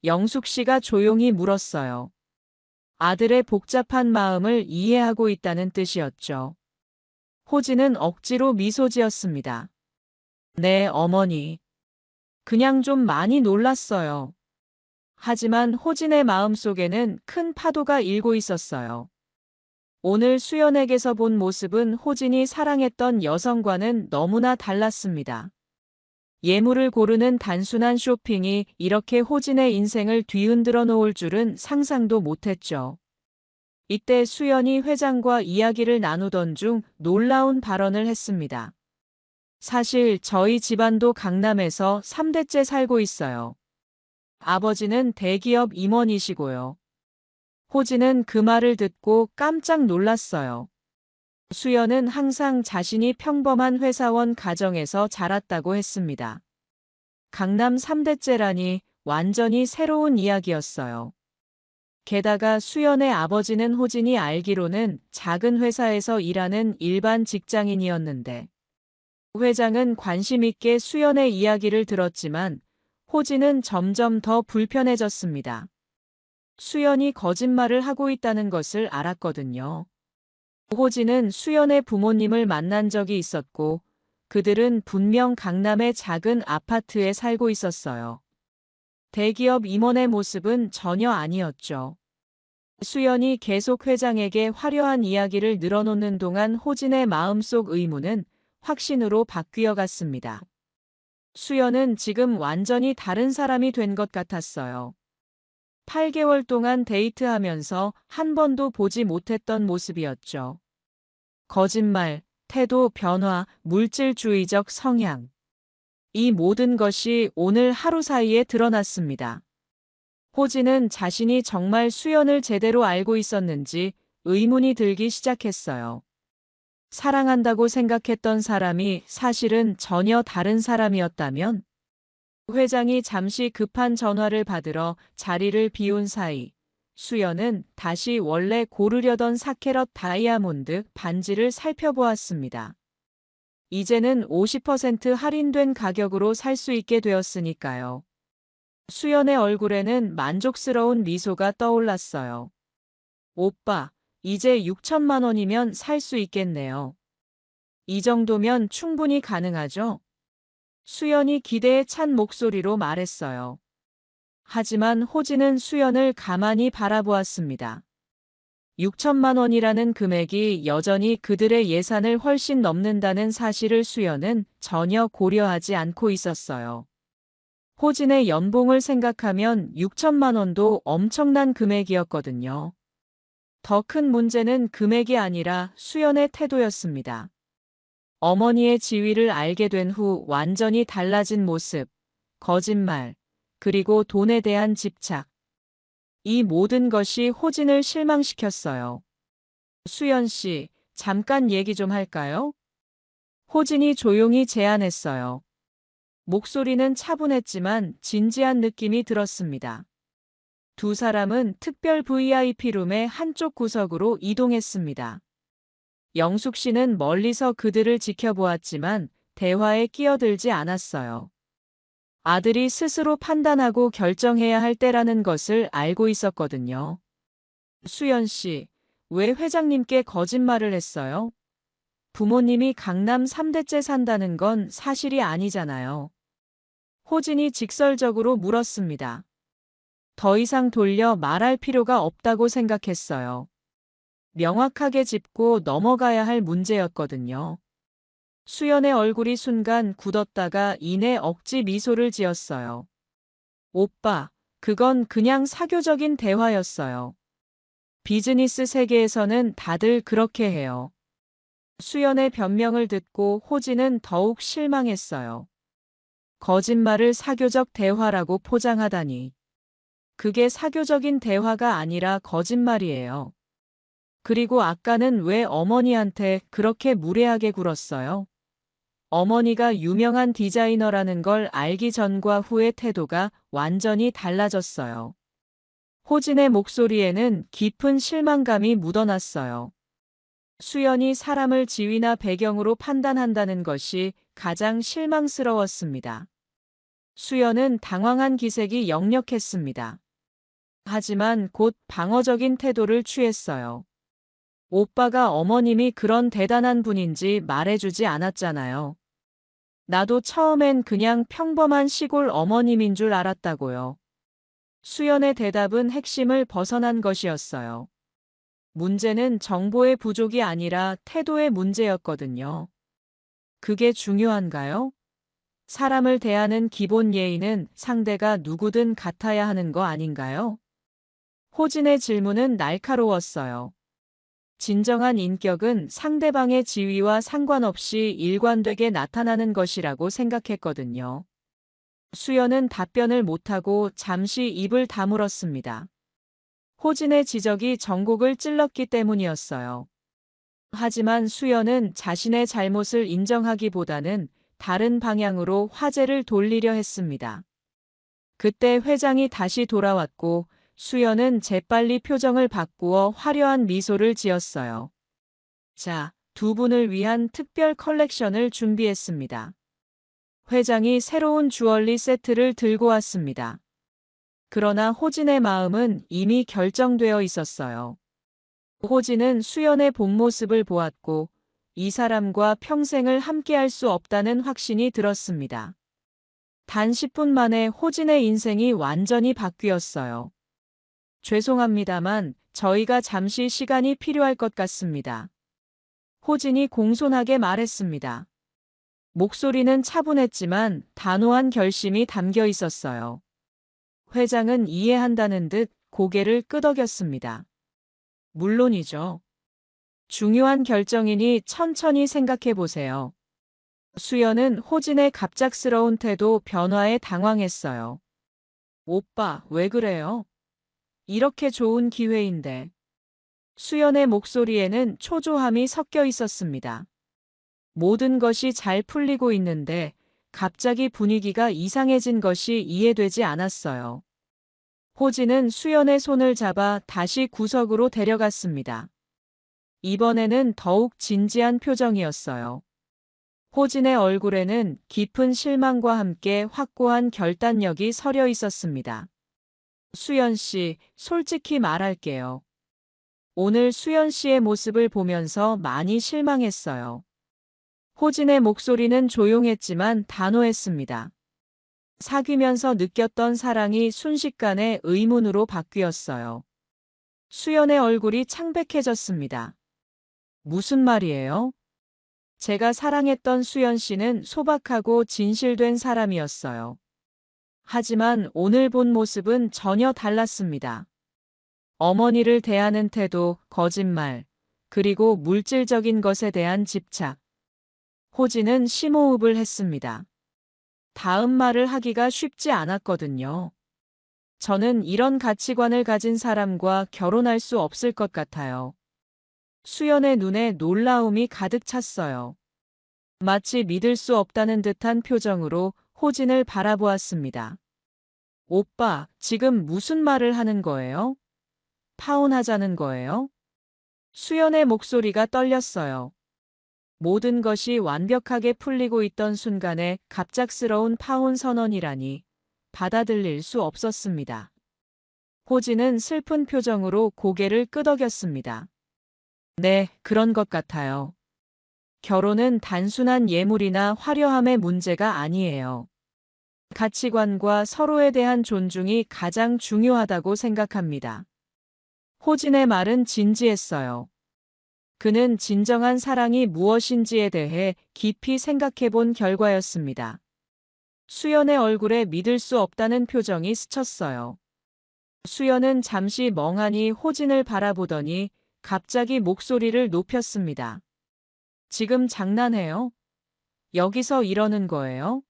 [SPEAKER 1] 영숙 씨가 조용히 물었어요. 아들의 복잡한 마음을 이해하고 있다는 뜻이었죠. 호진은 억지로 미소 지었습니다. 네, 어머니. 그냥 좀 많이 놀랐어요. 하지만 호진의 마음속에는 큰 파도가 일고 있었어요. 오늘 수연에게서 본 모습은 호진이 사랑했던 여성과는 너무나 달랐습니다. 예물을 고르는 단순한 쇼핑이 이렇게 호진의 인생을 뒤흔들어 놓을 줄은 상상도 못했죠. 이때 수연이 회장과 이야기를 나누던 중 놀라운 발언을 했습니다. 사실 저희 집안도 강남에서 3대째 살고 있어요. 아버지는 대기업 임원이시고요. 호진은 그 말을 듣고 깜짝 놀랐어요. 수연은 항상 자신이 평범한 회사원 가정에서 자랐다고 했습니다. 강남 3대째라니 완전히 새로운 이야기였어요. 게다가 수연의 아버지는 호진이 알기로는 작은 회사에서 일하는 일반 직장인이었는데, 회장은 관심 있게 수연의 이야기를 들었지만 호진은 점점 더 불편해졌습니다. 수연이 거짓말을 하고 있다는 것을 알았거든요. 호진은 수연의 부모님을 만난 적이 있었고 그들은 분명 강남의 작은 아파트에 살고 있었어요. 대기업 임원의 모습은 전혀 아니었죠. 수연이 계속 회장에게 화려한 이야기를 늘어놓는 동안 호진의 마음속 의문은 확신으로 바뀌어 갔습니다. 수연은 지금 완전히 다른 사람이 된 것 같았어요. 8개월 동안 데이트하면서 한 번도 보지 못했던 모습이었죠. 거짓말, 태도 변화, 물질주의적 성향. 이 모든 것이 오늘 하루 사이에 드러났습니다. 호진은 자신이 정말 수연을 제대로 알고 있었는지 의문이 들기 시작했어요. 사랑한다고 생각했던 사람이 사실은 전혀 다른 사람이었다면? 회장이 잠시 급한 전화를 받으러 자리를 비운 사이 수연은 다시 원래 고르려던 4캐럿 다이아몬드 반지를 살펴보았습니다. 이제는 50% 할인된 가격으로 살 수 있게 되었으니까요. 수연의 얼굴에는 만족스러운 미소가 떠올랐어요. 오빠, 이제 6천만 원이면 살 수 있겠네요. 이 정도면 충분히 가능하죠? 수연이 기대에 찬 목소리로 말했어요. 하지만 호진은 수연을 가만히 바라보았습니다. 6천만 원이라는 금액이 여전히 그들의 예산을 훨씬 넘는다는 사실을 수연은 전혀 고려하지 않고 있었어요. 호진의 연봉을 생각하면 6천만 원도 엄청난 금액이었거든요. 더 큰 문제는 금액이 아니라 수연의 태도였습니다. 어머니의 지위를 알게 된 후 완전히 달라진 모습, 거짓말, 그리고 돈에 대한 집착. 이 모든 것이 호진을 실망시켰어요. 수연 씨, 잠깐 얘기 좀 할까요? 호진이 조용히 제안했어요. 목소리는 차분했지만 진지한 느낌이 들었습니다. 두 사람은 특별 VIP룸의 한쪽 구석으로 이동했습니다. 영숙 씨는 멀리서 그들을 지켜보았지만 대화에 끼어들지 않았어요. 아들이 스스로 판단하고 결정해야 할 때라는 것을 알고 있었거든요. 수연 씨, 왜 회장님께 거짓말을 했어요? 부모님이 강남 3대째 산다는 건 사실이 아니잖아요. 호진이 직설적으로 물었습니다. 더 이상 돌려 말할 필요가 없다고 생각했어요. 명확하게 짚고 넘어가야 할 문제였거든요. 수연의 얼굴이 순간 굳었다가 이내 억지 미소를 지었어요. 오빠, 그건 그냥 사교적인 대화였어요. 비즈니스 세계에서는 다들 그렇게 해요. 수연의 변명을 듣고 호진은 더욱 실망했어요. 거짓말을 사교적 대화라고 포장하다니. 그게 사교적인 대화가 아니라 거짓말이에요. 그리고 아까는 왜 어머니한테 그렇게 무례하게 굴었어요? 어머니가 유명한 디자이너라는 걸 알기 전과 후의 태도가 완전히 달라졌어요. 호진의 목소리에는 깊은 실망감이 묻어났어요. 수연이 사람을 지위나 배경으로 판단한다는 것이 가장 실망스러웠습니다. 수연은 당황한 기색이 역력했습니다. 하지만 곧 방어적인 태도를 취했어요. 오빠가 어머님이 그런 대단한 분인지 말해주지 않았잖아요. 나도 처음엔 그냥 평범한 시골 어머님인 줄 알았다고요. 수연의 대답은 핵심을 벗어난 것이었어요. 문제는 정보의 부족이 아니라 태도의 문제였거든요. 그게 중요한가요? 사람을 대하는 기본 예의는 상대가 누구든 같아야 하는 거 아닌가요? 호진의 질문은 날카로웠어요. 진정한 인격은 상대방의 지위와 상관없이 일관되게 나타나는 것이라고 생각했거든요. 수연은 답변을 못하고 잠시 입을 다물었습니다. 호진의 지적이 전곡을 찔렀기 때문이었어요. 하지만 수연은 자신의 잘못을 인정하기보다는 다른 방향으로 화제를 돌리려 했습니다. 그때 회장이 다시 돌아왔고 수연은 재빨리 표정을 바꾸어 화려한 미소를 지었어요. 자, 두 분을 위한 특별 컬렉션을 준비했습니다. 회장이 새로운 주얼리 세트를 들고 왔습니다. 그러나 호진의 마음은 이미 결정되어 있었어요. 호진은 수연의 본 모습을 보았고 이 사람과 평생을 함께할 수 없다는 확신이 들었습니다. 단 10분 만에 호진의 인생이 완전히 바뀌었어요. 죄송합니다만 저희가 잠시 시간이 필요할 것 같습니다. 호진이 공손하게 말했습니다. 목소리는 차분했지만 단호한 결심이 담겨 있었어요. 회장은 이해한다는 듯 고개를 끄덕였습니다. 물론이죠. 중요한 결정이니 천천히 생각해 보세요. 수연은 호진의 갑작스러운 태도 변화에 당황했어요. 오빠, 왜 그래요? 이렇게 좋은 기회인데. 수연의 목소리에는 초조함이 섞여 있었습니다. 모든 것이 잘 풀리고 있는데 갑자기 분위기가 이상해진 것이 이해되지 않았어요. 호진은 수연의 손을 잡아 다시 구석으로 데려갔습니다. 이번에는 더욱 진지한 표정이었어요. 호진의 얼굴에는 깊은 실망과 함께 확고한 결단력이 서려 있었습니다. 수연 씨, 솔직히 말할게요. 오늘 수연 씨의 모습을 보면서 많이 실망했어요. 호진의 목소리는 조용했지만 단호했습니다. 사귀면서 느꼈던 사랑이 순식간에 의문으로 바뀌었어요. 수연의 얼굴이 창백해졌습니다. 무슨 말이에요? 제가 사랑했던 수연 씨는 소박하고 진실된 사람이었어요. 하지만 오늘 본 모습은 전혀 달랐습니다. 어머니를 대하는 태도, 거짓말, 그리고 물질적인 것에 대한 집착. 호진은 심호흡을 했습니다. 다음 말을 하기가 쉽지 않았거든요. 저는 이런 가치관을 가진 사람과 결혼할 수 없을 것 같아요. 수연의 눈에 놀라움이 가득 찼어요. 마치 믿을 수 없다는 듯한 표정으로 호진을 바라보았습니다. 오빠, 지금 무슨 말을 하는 거예요? 파혼하자는 거예요? 수연의 목소리가 떨렸어요. 모든 것이 완벽하게 풀리고 있던 순간에 갑작스러운 파혼 선언이라니 받아들일 수 없었습니다. 호진은 슬픈 표정으로 고개를 끄덕였습니다. 네, 그런 것 같아요. 결혼은 단순한 예물이나 화려함의 문제가 아니에요. 가치관과 서로에 대한 존중이 가장 중요하다고 생각합니다. 호진의 말은 진지했어요. 그는 진정한 사랑이 무엇인지에 대해 깊이 생각해 본 결과였습니다. 수연의 얼굴에 믿을 수 없다는 표정이 스쳤어요. 수연은 잠시 멍하니 호진을 바라보더니 갑자기 목소리를 높였습니다. 지금 장난해요? 여기서 이러는 거예요?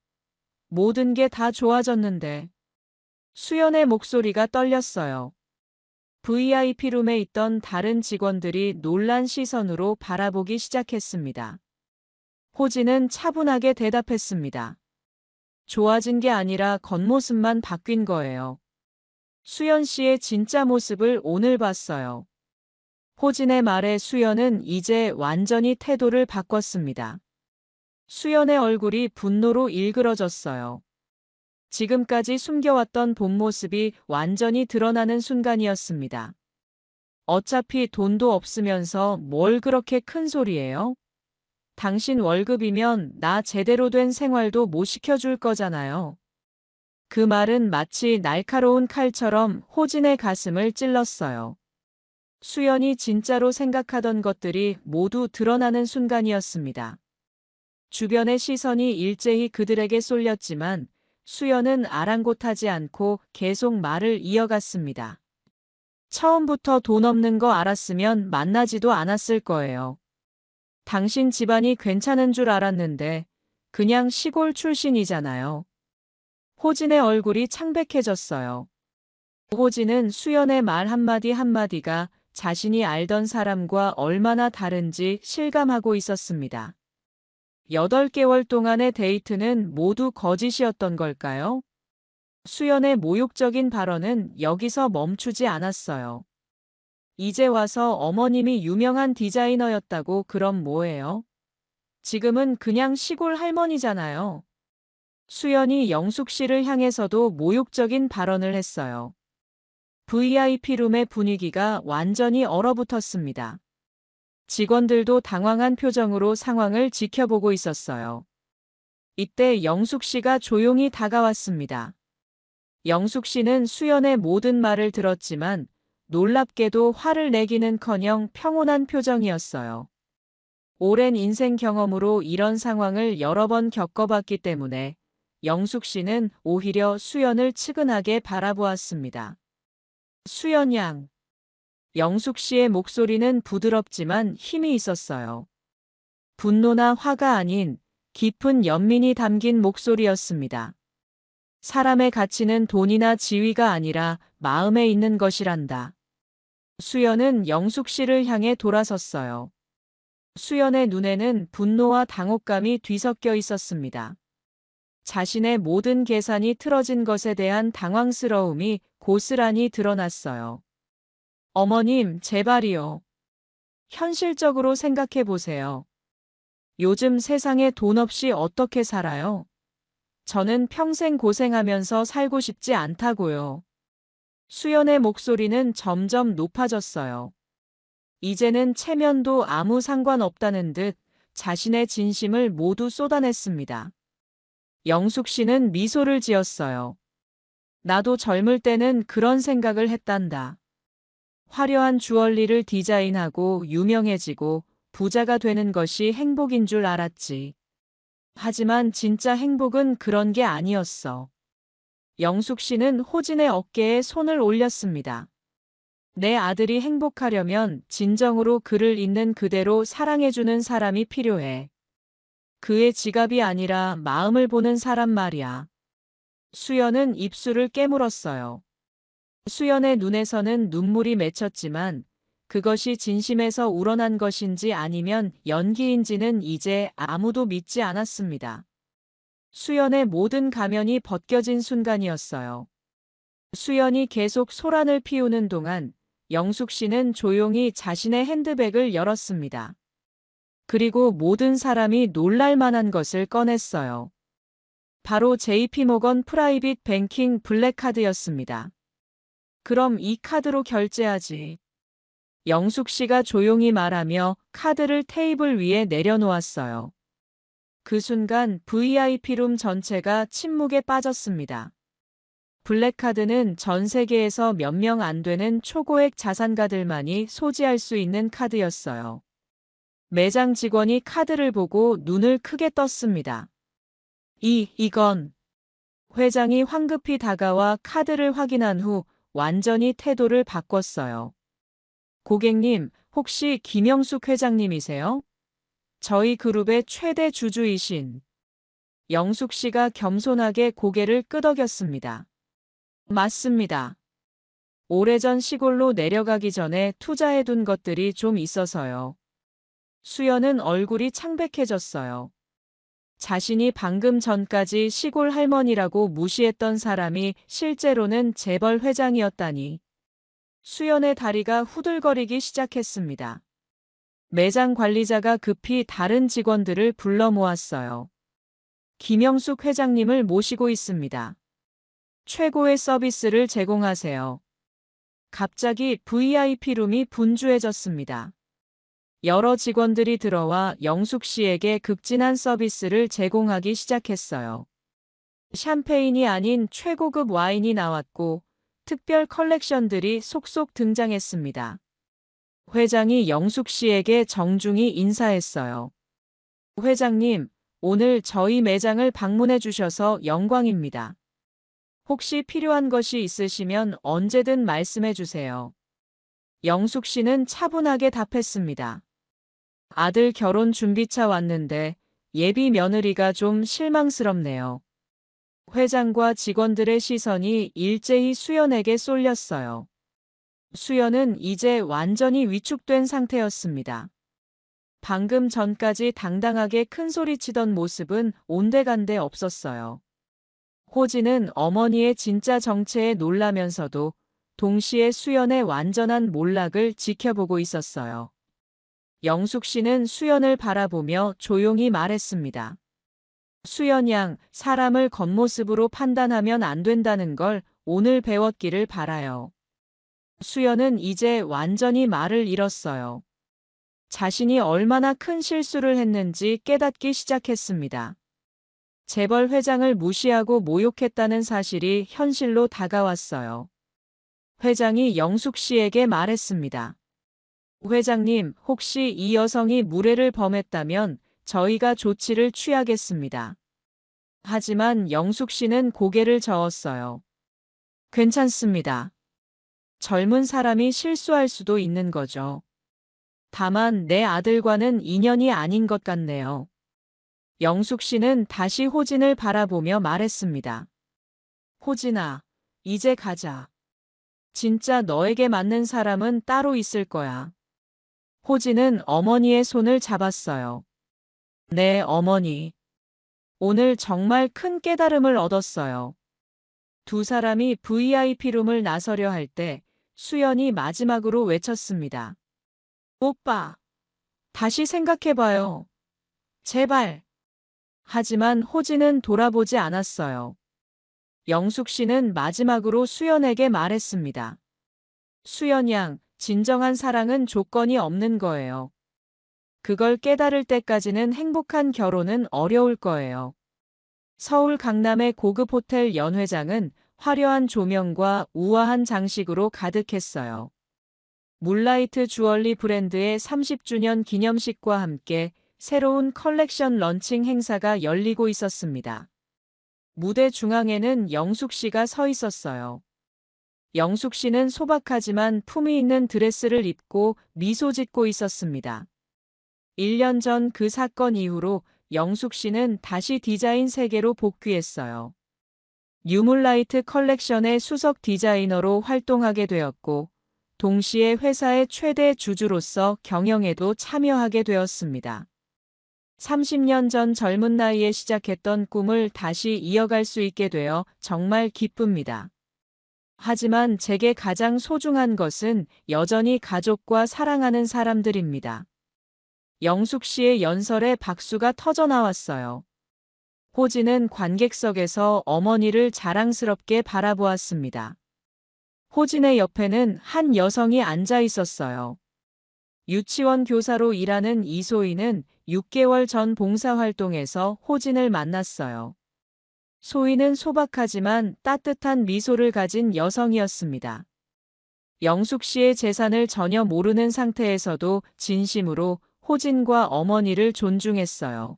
[SPEAKER 1] 모든 게 다 좋아졌는데. 수연의 목소리가 떨렸어요. VIP룸에 있던 다른 직원들이 놀란 시선으로 바라보기 시작했습니다. 호진은 차분하게 대답했습니다. 좋아진 게 아니라 겉모습만 바뀐 거예요. 수연 씨의 진짜 모습을 오늘 봤어요. 호진의 말에 수연은 이제 완전히 태도를 바꿨습니다. 수연의 얼굴이 분노로 일그러졌어요. 지금까지 숨겨왔던 본 모습이 완전히 드러나는 순간이었습니다. 어차피 돈도 없으면서 뭘 그렇게 큰 소리예요? 당신 월급이면 나 제대로 된 생활도 못 시켜줄 거잖아요. 그 말은 마치 날카로운 칼처럼 호진의 가슴을 찔렀어요. 수연이 진짜로 생각하던 것들이 모두 드러나는 순간이었습니다. 주변의 시선이 일제히 그들에게 쏠렸지만 수연은 아랑곳하지 않고 계속 말을 이어갔습니다. 처음부터 돈 없는 거 알았으면 만나지도 않았을 거예요. 당신 집안이 괜찮은 줄 알았는데 그냥 시골 출신이잖아요. 호진의 얼굴이 창백해졌어요. 호진은 수연의 말 한마디 한마디가 자신이 알던 사람과 얼마나 다른지 실감하고 있었습니다. 8개월 동안의 데이트는 모두 거짓이었던 걸까요? 수연의 모욕적인 발언은 여기서 멈추지 않았어요. 이제 와서 어머님이 유명한 디자이너였다고 그럼 뭐예요? 지금은 그냥 시골 할머니잖아요. 수연이 영숙 씨를 향해서도 모욕적인 발언을 했어요. VIP룸의 분위기가 완전히 얼어붙었습니다. 직원들도 당황한 표정으로 상황을 지켜보고 있었어요. 이때 영숙 씨가 조용히 다가왔습니다. 영숙 씨는 수연의 모든 말을 들었지만 놀랍게도 화를 내기는커녕 평온한 표정이었어요. 오랜 인생 경험으로 이런 상황을 여러 번 겪어봤기 때문에 영숙 씨는 오히려 수연을 측은하게 바라보았습니다. 수연 양. 영숙 씨의 목소리는 부드럽지만 힘이 있었어요. 분노나 화가 아닌 깊은 연민이 담긴 목소리였습니다. 사람의 가치는 돈이나 지위가 아니라 마음에 있는 것이란다. 수연은 영숙 씨를 향해 돌아섰어요. 수연의 눈에는 분노와 당혹감이 뒤섞여 있었습니다. 자신의 모든 계산이 틀어진 것에 대한 당황스러움이 고스란히 드러났어요. 어머님, 제발이요. 현실적으로 생각해 보세요. 요즘 세상에 돈 없이 어떻게 살아요? 저는 평생 고생하면서 살고 싶지 않다고요. 수연의 목소리는 점점 높아졌어요. 이제는 체면도 아무 상관없다는 듯 자신의 진심을 모두 쏟아냈습니다. 영숙 씨는 미소를 지었어요. 나도 젊을 때는 그런 생각을 했단다. 화려한 주얼리를 디자인하고 유명해지고 부자가 되는 것이 행복인 줄 알았지. 하지만 진짜 행복은 그런 게 아니었어. 영숙 씨는 호진의 어깨에 손을 올렸습니다. 내 아들이 행복하려면 진정으로 그를 있는 그대로 사랑해주는 사람이 필요해. 그의 지갑이 아니라 마음을 보는 사람 말이야. 수연은 입술을 깨물었어요. 수연의 눈에서는 눈물이 맺혔지만 그것이 진심에서 우러난 것인지 아니면 연기인지는 이제 아무도 믿지 않았습니다. 수연의 모든 가면이 벗겨진 순간이었어요. 수연이 계속 소란을 피우는 동안 영숙 씨는 조용히 자신의 핸드백을 열었습니다. 그리고 모든 사람이 놀랄 만한 것을 꺼냈어요. 바로 JP모건 프라이빗 뱅킹 블랙카드였습니다. 그럼 이 카드로 결제하지. 영숙 씨가 조용히 말하며 카드를 테이블 위에 내려놓았어요. 그 순간 VIP룸 전체가 침묵에 빠졌습니다. 블랙카드는 전 세계에서 몇 명 안 되는 초고액 자산가들만이 소지할 수 있는 카드였어요. 매장 직원이 카드를 보고 눈을 크게 떴습니다. 이건. 회장이 황급히 다가와 카드를 확인한 후 완전히 태도를 바꿨어요. 고객님, 혹시 김영숙 회장님이세요? 저희 그룹의 최대 주주이신. 영숙 씨가 겸손하게 고개를 끄덕였습니다. 맞습니다. 오래전 시골로 내려가기 전에 투자해둔 것들이 좀 있어서요. 수연은 얼굴이 창백해졌어요. 자신이 방금 전까지 시골 할머니라고 무시했던 사람이 실제로는 재벌 회장이었다니. 수연의 다리가 후들거리기 시작했습니다. 매장 관리자가 급히 다른 직원들을 불러 모았어요. 김영숙 회장님을 모시고 있습니다. 최고의 서비스를 제공하세요. 갑자기 VIP룸이 분주해졌습니다. 여러 직원들이 들어와 영숙 씨에게 극진한 서비스를 제공하기 시작했어요. 샴페인이 아닌 최고급 와인이 나왔고 특별 컬렉션들이 속속 등장했습니다. 회장이 영숙 씨에게 정중히 인사했어요. 회장님, 오늘 저희 매장을 방문해 주셔서 영광입니다. 혹시 필요한 것이 있으시면 언제든 말씀해 주세요. 영숙 씨는 차분하게 답했습니다. 아들 결혼 준비차 왔는데 예비 며느리가 좀 실망스럽네요. 회장과 직원들의 시선이 일제히 수연에게 쏠렸어요. 수연은 이제 완전히 위축된 상태였습니다. 방금 전까지 당당하게 큰소리치던 모습은 온데간데 없었어요. 호진은 어머니의 진짜 정체에 놀라면서도 동시에 수연의 완전한 몰락을 지켜보고 있었어요. 영숙 씨는 수연을 바라보며 조용히 말했습니다. 수연 양, 사람을 겉모습으로 판단하면 안 된다는 걸 오늘 배웠기를 바라요. 수연은 이제 완전히 말을 잃었어요. 자신이 얼마나 큰 실수를 했는지 깨닫기 시작했습니다. 재벌 회장을 무시하고 모욕했다는 사실이 현실로 다가왔어요. 회장이 영숙 씨에게 말했습니다. 회장님, 혹시 이 여성이 무례를 범했다면 저희가 조치를 취하겠습니다. 하지만 영숙 씨는 고개를 저었어요. 괜찮습니다. 젊은 사람이 실수할 수도 있는 거죠. 다만 내 아들과는 인연이 아닌 것 같네요. 영숙 씨는 다시 호진을 바라보며 말했습니다. 호진아, 이제 가자. 진짜 너에게 맞는 사람은 따로 있을 거야. 호진은 어머니의 손을 잡았어요. 네, 어머니. 오늘 정말 큰 깨달음을 얻었어요. 두 사람이 VIP룸을 나서려 할 때 수연이 마지막으로 외쳤습니다. 오빠, 다시 생각해봐요. 제발. 하지만 호진은 돌아보지 않았어요. 영숙 씨는 마지막으로 수연에게 말했습니다. 수연 양, 진정한 사랑은 조건이 없는 거예요. 그걸 깨달을 때까지는 행복한 결혼은 어려울 거예요. 서울 강남의 고급 호텔 연회장은 화려한 조명과 우아한 장식으로 가득했어요. 물라이트 주얼리 브랜드의 30주년 기념식과 함께 새로운 컬렉션 런칭 행사가 열리고 있었습니다. 무대 중앙에는 영숙 씨가 서 있었어요. 영숙 씨는 소박하지만 품위 있는 드레스를 입고 미소 짓고 있었습니다. 1년 전 그 사건 이후로 영숙 씨는 다시 디자인 세계로 복귀했어요. 뉴물라이트 컬렉션의 수석 디자이너로 활동하게 되었고, 동시에 회사의 최대 주주로서 경영에도 참여하게 되었습니다. 30년 전 젊은 나이에 시작했던 꿈을 다시 이어갈 수 있게 되어 정말 기쁩니다. 하지만 제게 가장 소중한 것은 여전히 가족과 사랑하는 사람들입니다. 영숙 씨의 연설에 박수가 터져나왔어요. 호진은 관객석에서 어머니를 자랑스럽게 바라보았습니다. 호진의 옆에는 한 여성이 앉아 있었어요. 유치원 교사로 일하는 이소희는 6개월 전 봉사활동에서 호진을 만났어요. 소희는 소박하지만 따뜻한 미소를 가진 여성이었습니다. 영숙 씨의 재산을 전혀 모르는 상태에서도 진심으로 호진과 어머니를 존중했어요.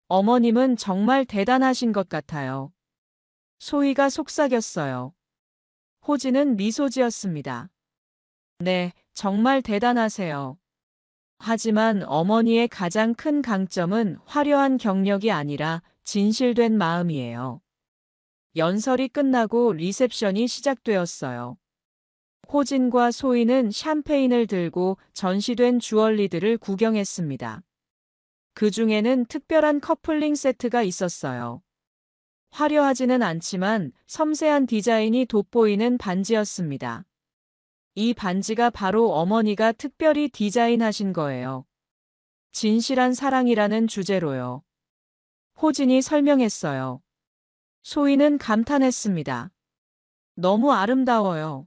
[SPEAKER 1] 어머님은 정말 대단하신 것 같아요. 소희가 속삭였어요. 호진은 미소 지었습니다. 네, 정말 대단하세요. 하지만 어머니의 가장 큰 강점은 화려한 경력이 아니라 진실된 마음이에요. 연설이 끝나고 리셉션이 시작되었어요. 호진과 소희는 샴페인을 들고 전시된 주얼리들을 구경했습니다. 그 중에는 특별한 커플링 세트가 있었어요. 화려하지는 않지만 섬세한 디자인이 돋보이는 반지였습니다. 이 반지가 바로 어머니가 특별히 디자인하신 거예요. 진실한 사랑이라는 주제로요. 호진이 설명했어요. 소희는 감탄했습니다. 너무 아름다워요.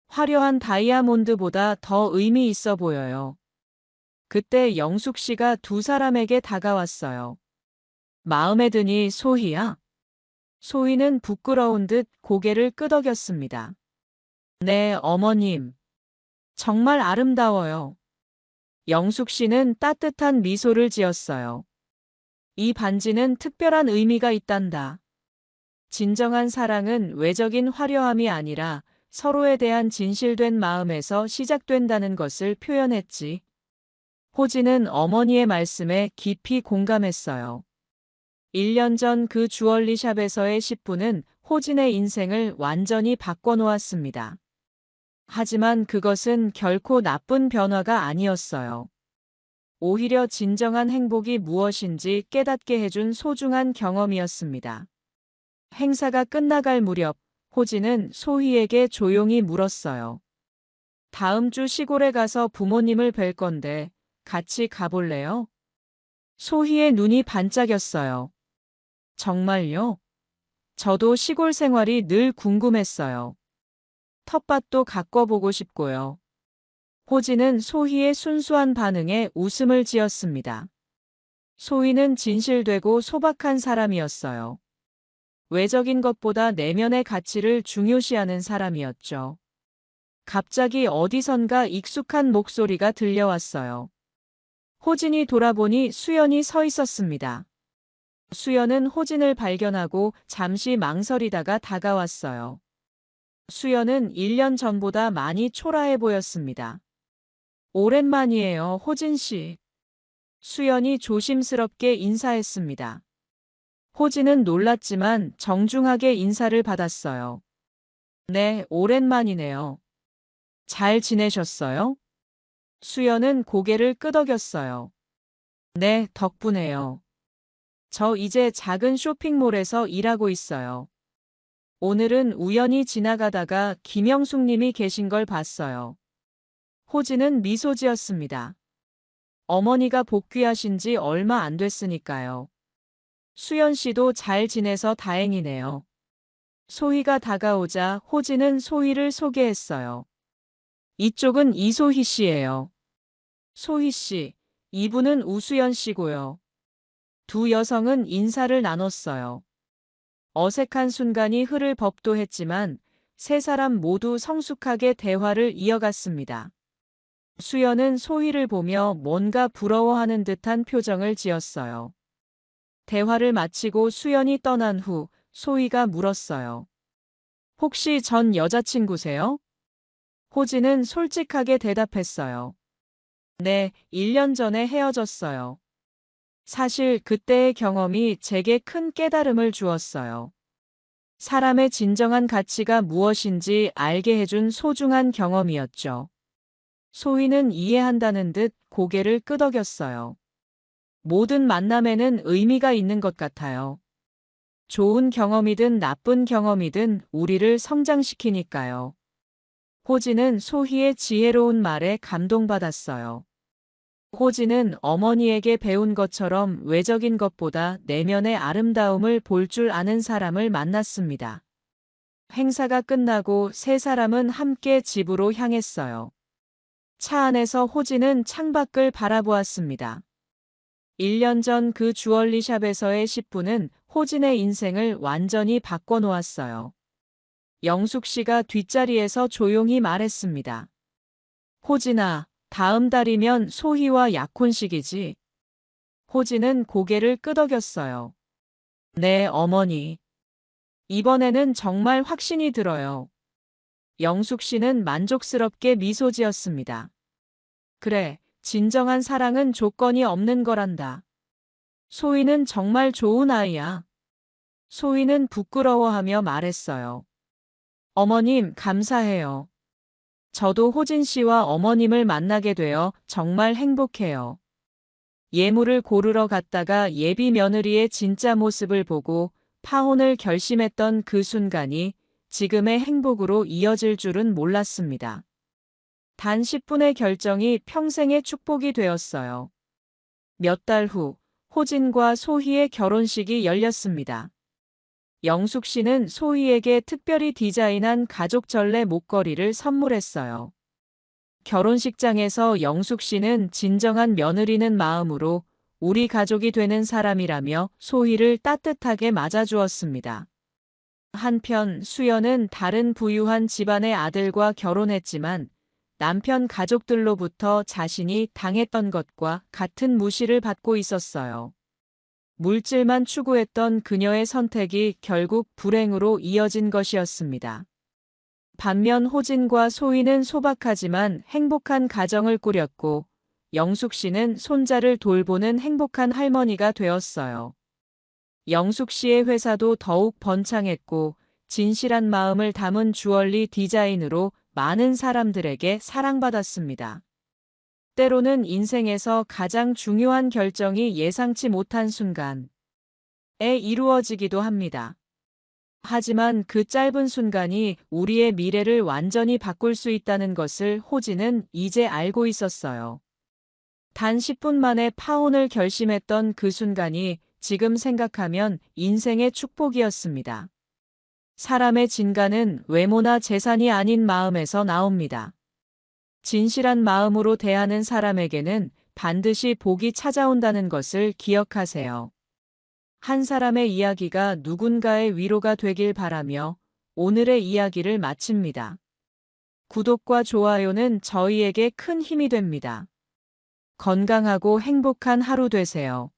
[SPEAKER 1] 화려한 다이아몬드보다 더 의미 있어 보여요. 그때 영숙 씨가 두 사람에게 다가왔어요. 마음에 드니 소희야? 소희는 부끄러운 듯 고개를 끄덕였습니다. 네, 어머님. 정말 아름다워요. 영숙 씨는 따뜻한 미소를 지었어요. 이 반지는 특별한 의미가 있단다. 진정한 사랑은 외적인 화려함이 아니라 서로에 대한 진실된 마음에서 시작된다는 것을 표현했지. 호진은 어머니의 말씀에 깊이 공감했어요. 1년 전 그 주얼리샵에서의 10분은 호진의 인생을 완전히 바꿔놓았습니다. 하지만 그것은 결코 나쁜 변화가 아니었어요. 오히려 진정한 행복이 무엇인지 깨닫게 해준 소중한 경험이었습니다. 행사가 끝나갈 무렵 호진은 소희에게 조용히 물었어요. 다음 주 시골에 가서 부모님을 뵐 건데 같이 가볼래요? 소희의 눈이 반짝였어요. 정말요? 저도 시골 생활이 늘 궁금했어요. 텃밭도 가꿔보고 싶고요. 호진은 소희의 순수한 반응에 웃음을 지었습니다. 소희는 진실되고 소박한 사람이었어요. 외적인 것보다 내면의 가치를 중요시하는 사람이었죠. 갑자기 어디선가 익숙한 목소리가 들려왔어요. 호진이 돌아보니 수연이 서 있었습니다. 수연은 호진을 발견하고 잠시 망설이다가 다가왔어요. 수연은 1년 전보다 많이 초라해 보였습니다. 오랜만이에요, 호진 씨. 수연이 조심스럽게 인사했습니다. 호진은 놀랐지만 정중하게 인사를 받았어요. 네, 오랜만이네요. 잘 지내셨어요? 수연은 고개를 끄덕였어요. 네, 덕분에요. 저 이제 작은 쇼핑몰에서 일하고 있어요. 오늘은 우연히 지나가다가 김영숙 님이 계신 걸 봤어요. 호진은 미소 지었습니다. 어머니가 복귀하신 지 얼마 안 됐으니까요. 수연 씨도 잘 지내서 다행이네요. 소희가 다가오자 호진은 소희를 소개했어요. 이쪽은 이소희 씨예요. 소희 씨, 이분은 우수연 씨고요. 두 여성은 인사를 나눴어요. 어색한 순간이 흐를 법도 했지만 세 사람 모두 성숙하게 대화를 이어갔습니다. 수연은 소희를 보며 뭔가 부러워하는 듯한 표정을 지었어요. 대화를 마치고 수연이 떠난 후 소희가 물었어요. 혹시 전 여자친구세요? 호진은 솔직하게 대답했어요. 네, 1년 전에 헤어졌어요. 사실 그때의 경험이 제게 큰 깨달음을 주었어요. 사람의 진정한 가치가 무엇인지 알게 해준 소중한 경험이었죠. 소희는 이해한다는 듯 고개를 끄덕였어요. 모든 만남에는 의미가 있는 것 같아요. 좋은 경험이든 나쁜 경험이든 우리를 성장시키니까요. 호진은 소희의 지혜로운 말에 감동받았어요. 호진은 어머니에게 배운 것처럼 외적인 것보다 내면의 아름다움을 볼 줄 아는 사람을 만났습니다. 행사가 끝나고 세 사람은 함께 집으로 향했어요. 차 안에서 호진은 창밖을 바라보았습니다. 1년 전 그 주얼리샵에서의 10분은 호진의 인생을 완전히 바꿔놓았어요. 영숙 씨가 뒷자리에서 조용히 말했습니다. 호진아, 다음 달이면 소희와 약혼식이지. 호진은 고개를 끄덕였어요. 네, 어머니. 이번에는 정말 확신이 들어요. 영숙 씨는 만족스럽게 미소 지었습니다. 그래, 진정한 사랑은 조건이 없는 거란다. 소희는 정말 좋은 아이야. 소희는 부끄러워하며 말했어요. 어머님, 감사해요. 저도 호진 씨와 어머님을 만나게 되어 정말 행복해요. 예물을 고르러 갔다가 예비 며느리의 진짜 모습을 보고 파혼을 결심했던 그 순간이 지금의 행복으로 이어질 줄은 몰랐습니다. 단 10분의 결정이 평생의 축복이 되었어요. 몇 달 후, 호진과 소희의 결혼식이 열렸습니다. 영숙 씨는 소희에게 특별히 디자인한 가족 전래 목걸이를 선물했어요. 결혼식장에서 영숙 씨는 진정한 며느리는 마음으로 우리 가족이 되는 사람이라며 소희를 따뜻하게 맞아주었습니다. 한편 수연은 다른 부유한 집안의 아들과 결혼했지만 남편 가족들로부터 자신이 당했던 것과 같은 무시를 받고 있었어요. 물질만 추구했던 그녀의 선택이 결국 불행으로 이어진 것이었습니다. 반면 호진과 소희는 소박하지만 행복한 가정을 꾸렸고 영숙 씨는 손자를 돌보는 행복한 할머니가 되었어요. 영숙 씨의 회사도 더욱 번창했고 진실한 마음을 담은 주얼리 디자인으로 많은 사람들에게 사랑받았습니다. 때로는 인생에서 가장 중요한 결정이 예상치 못한 순간에 이루어지기도 합니다. 하지만 그 짧은 순간이 우리의 미래를 완전히 바꿀 수 있다는 것을 호진은 이제 알고 있었어요. 단 10분 만에 파혼을 결심했던 그 순간이 지금 생각하면 인생의 축복이었습니다. 사람의 진가는 외모나 재산이 아닌 마음에서 나옵니다. 진실한 마음으로 대하는 사람에게는 반드시 복이 찾아온다는 것을 기억하세요. 한 사람의 이야기가 누군가의 위로가 되길 바라며 오늘의 이야기를 마칩니다. 구독과 좋아요는 저희에게 큰 힘이 됩니다. 건강하고 행복한 하루 되세요.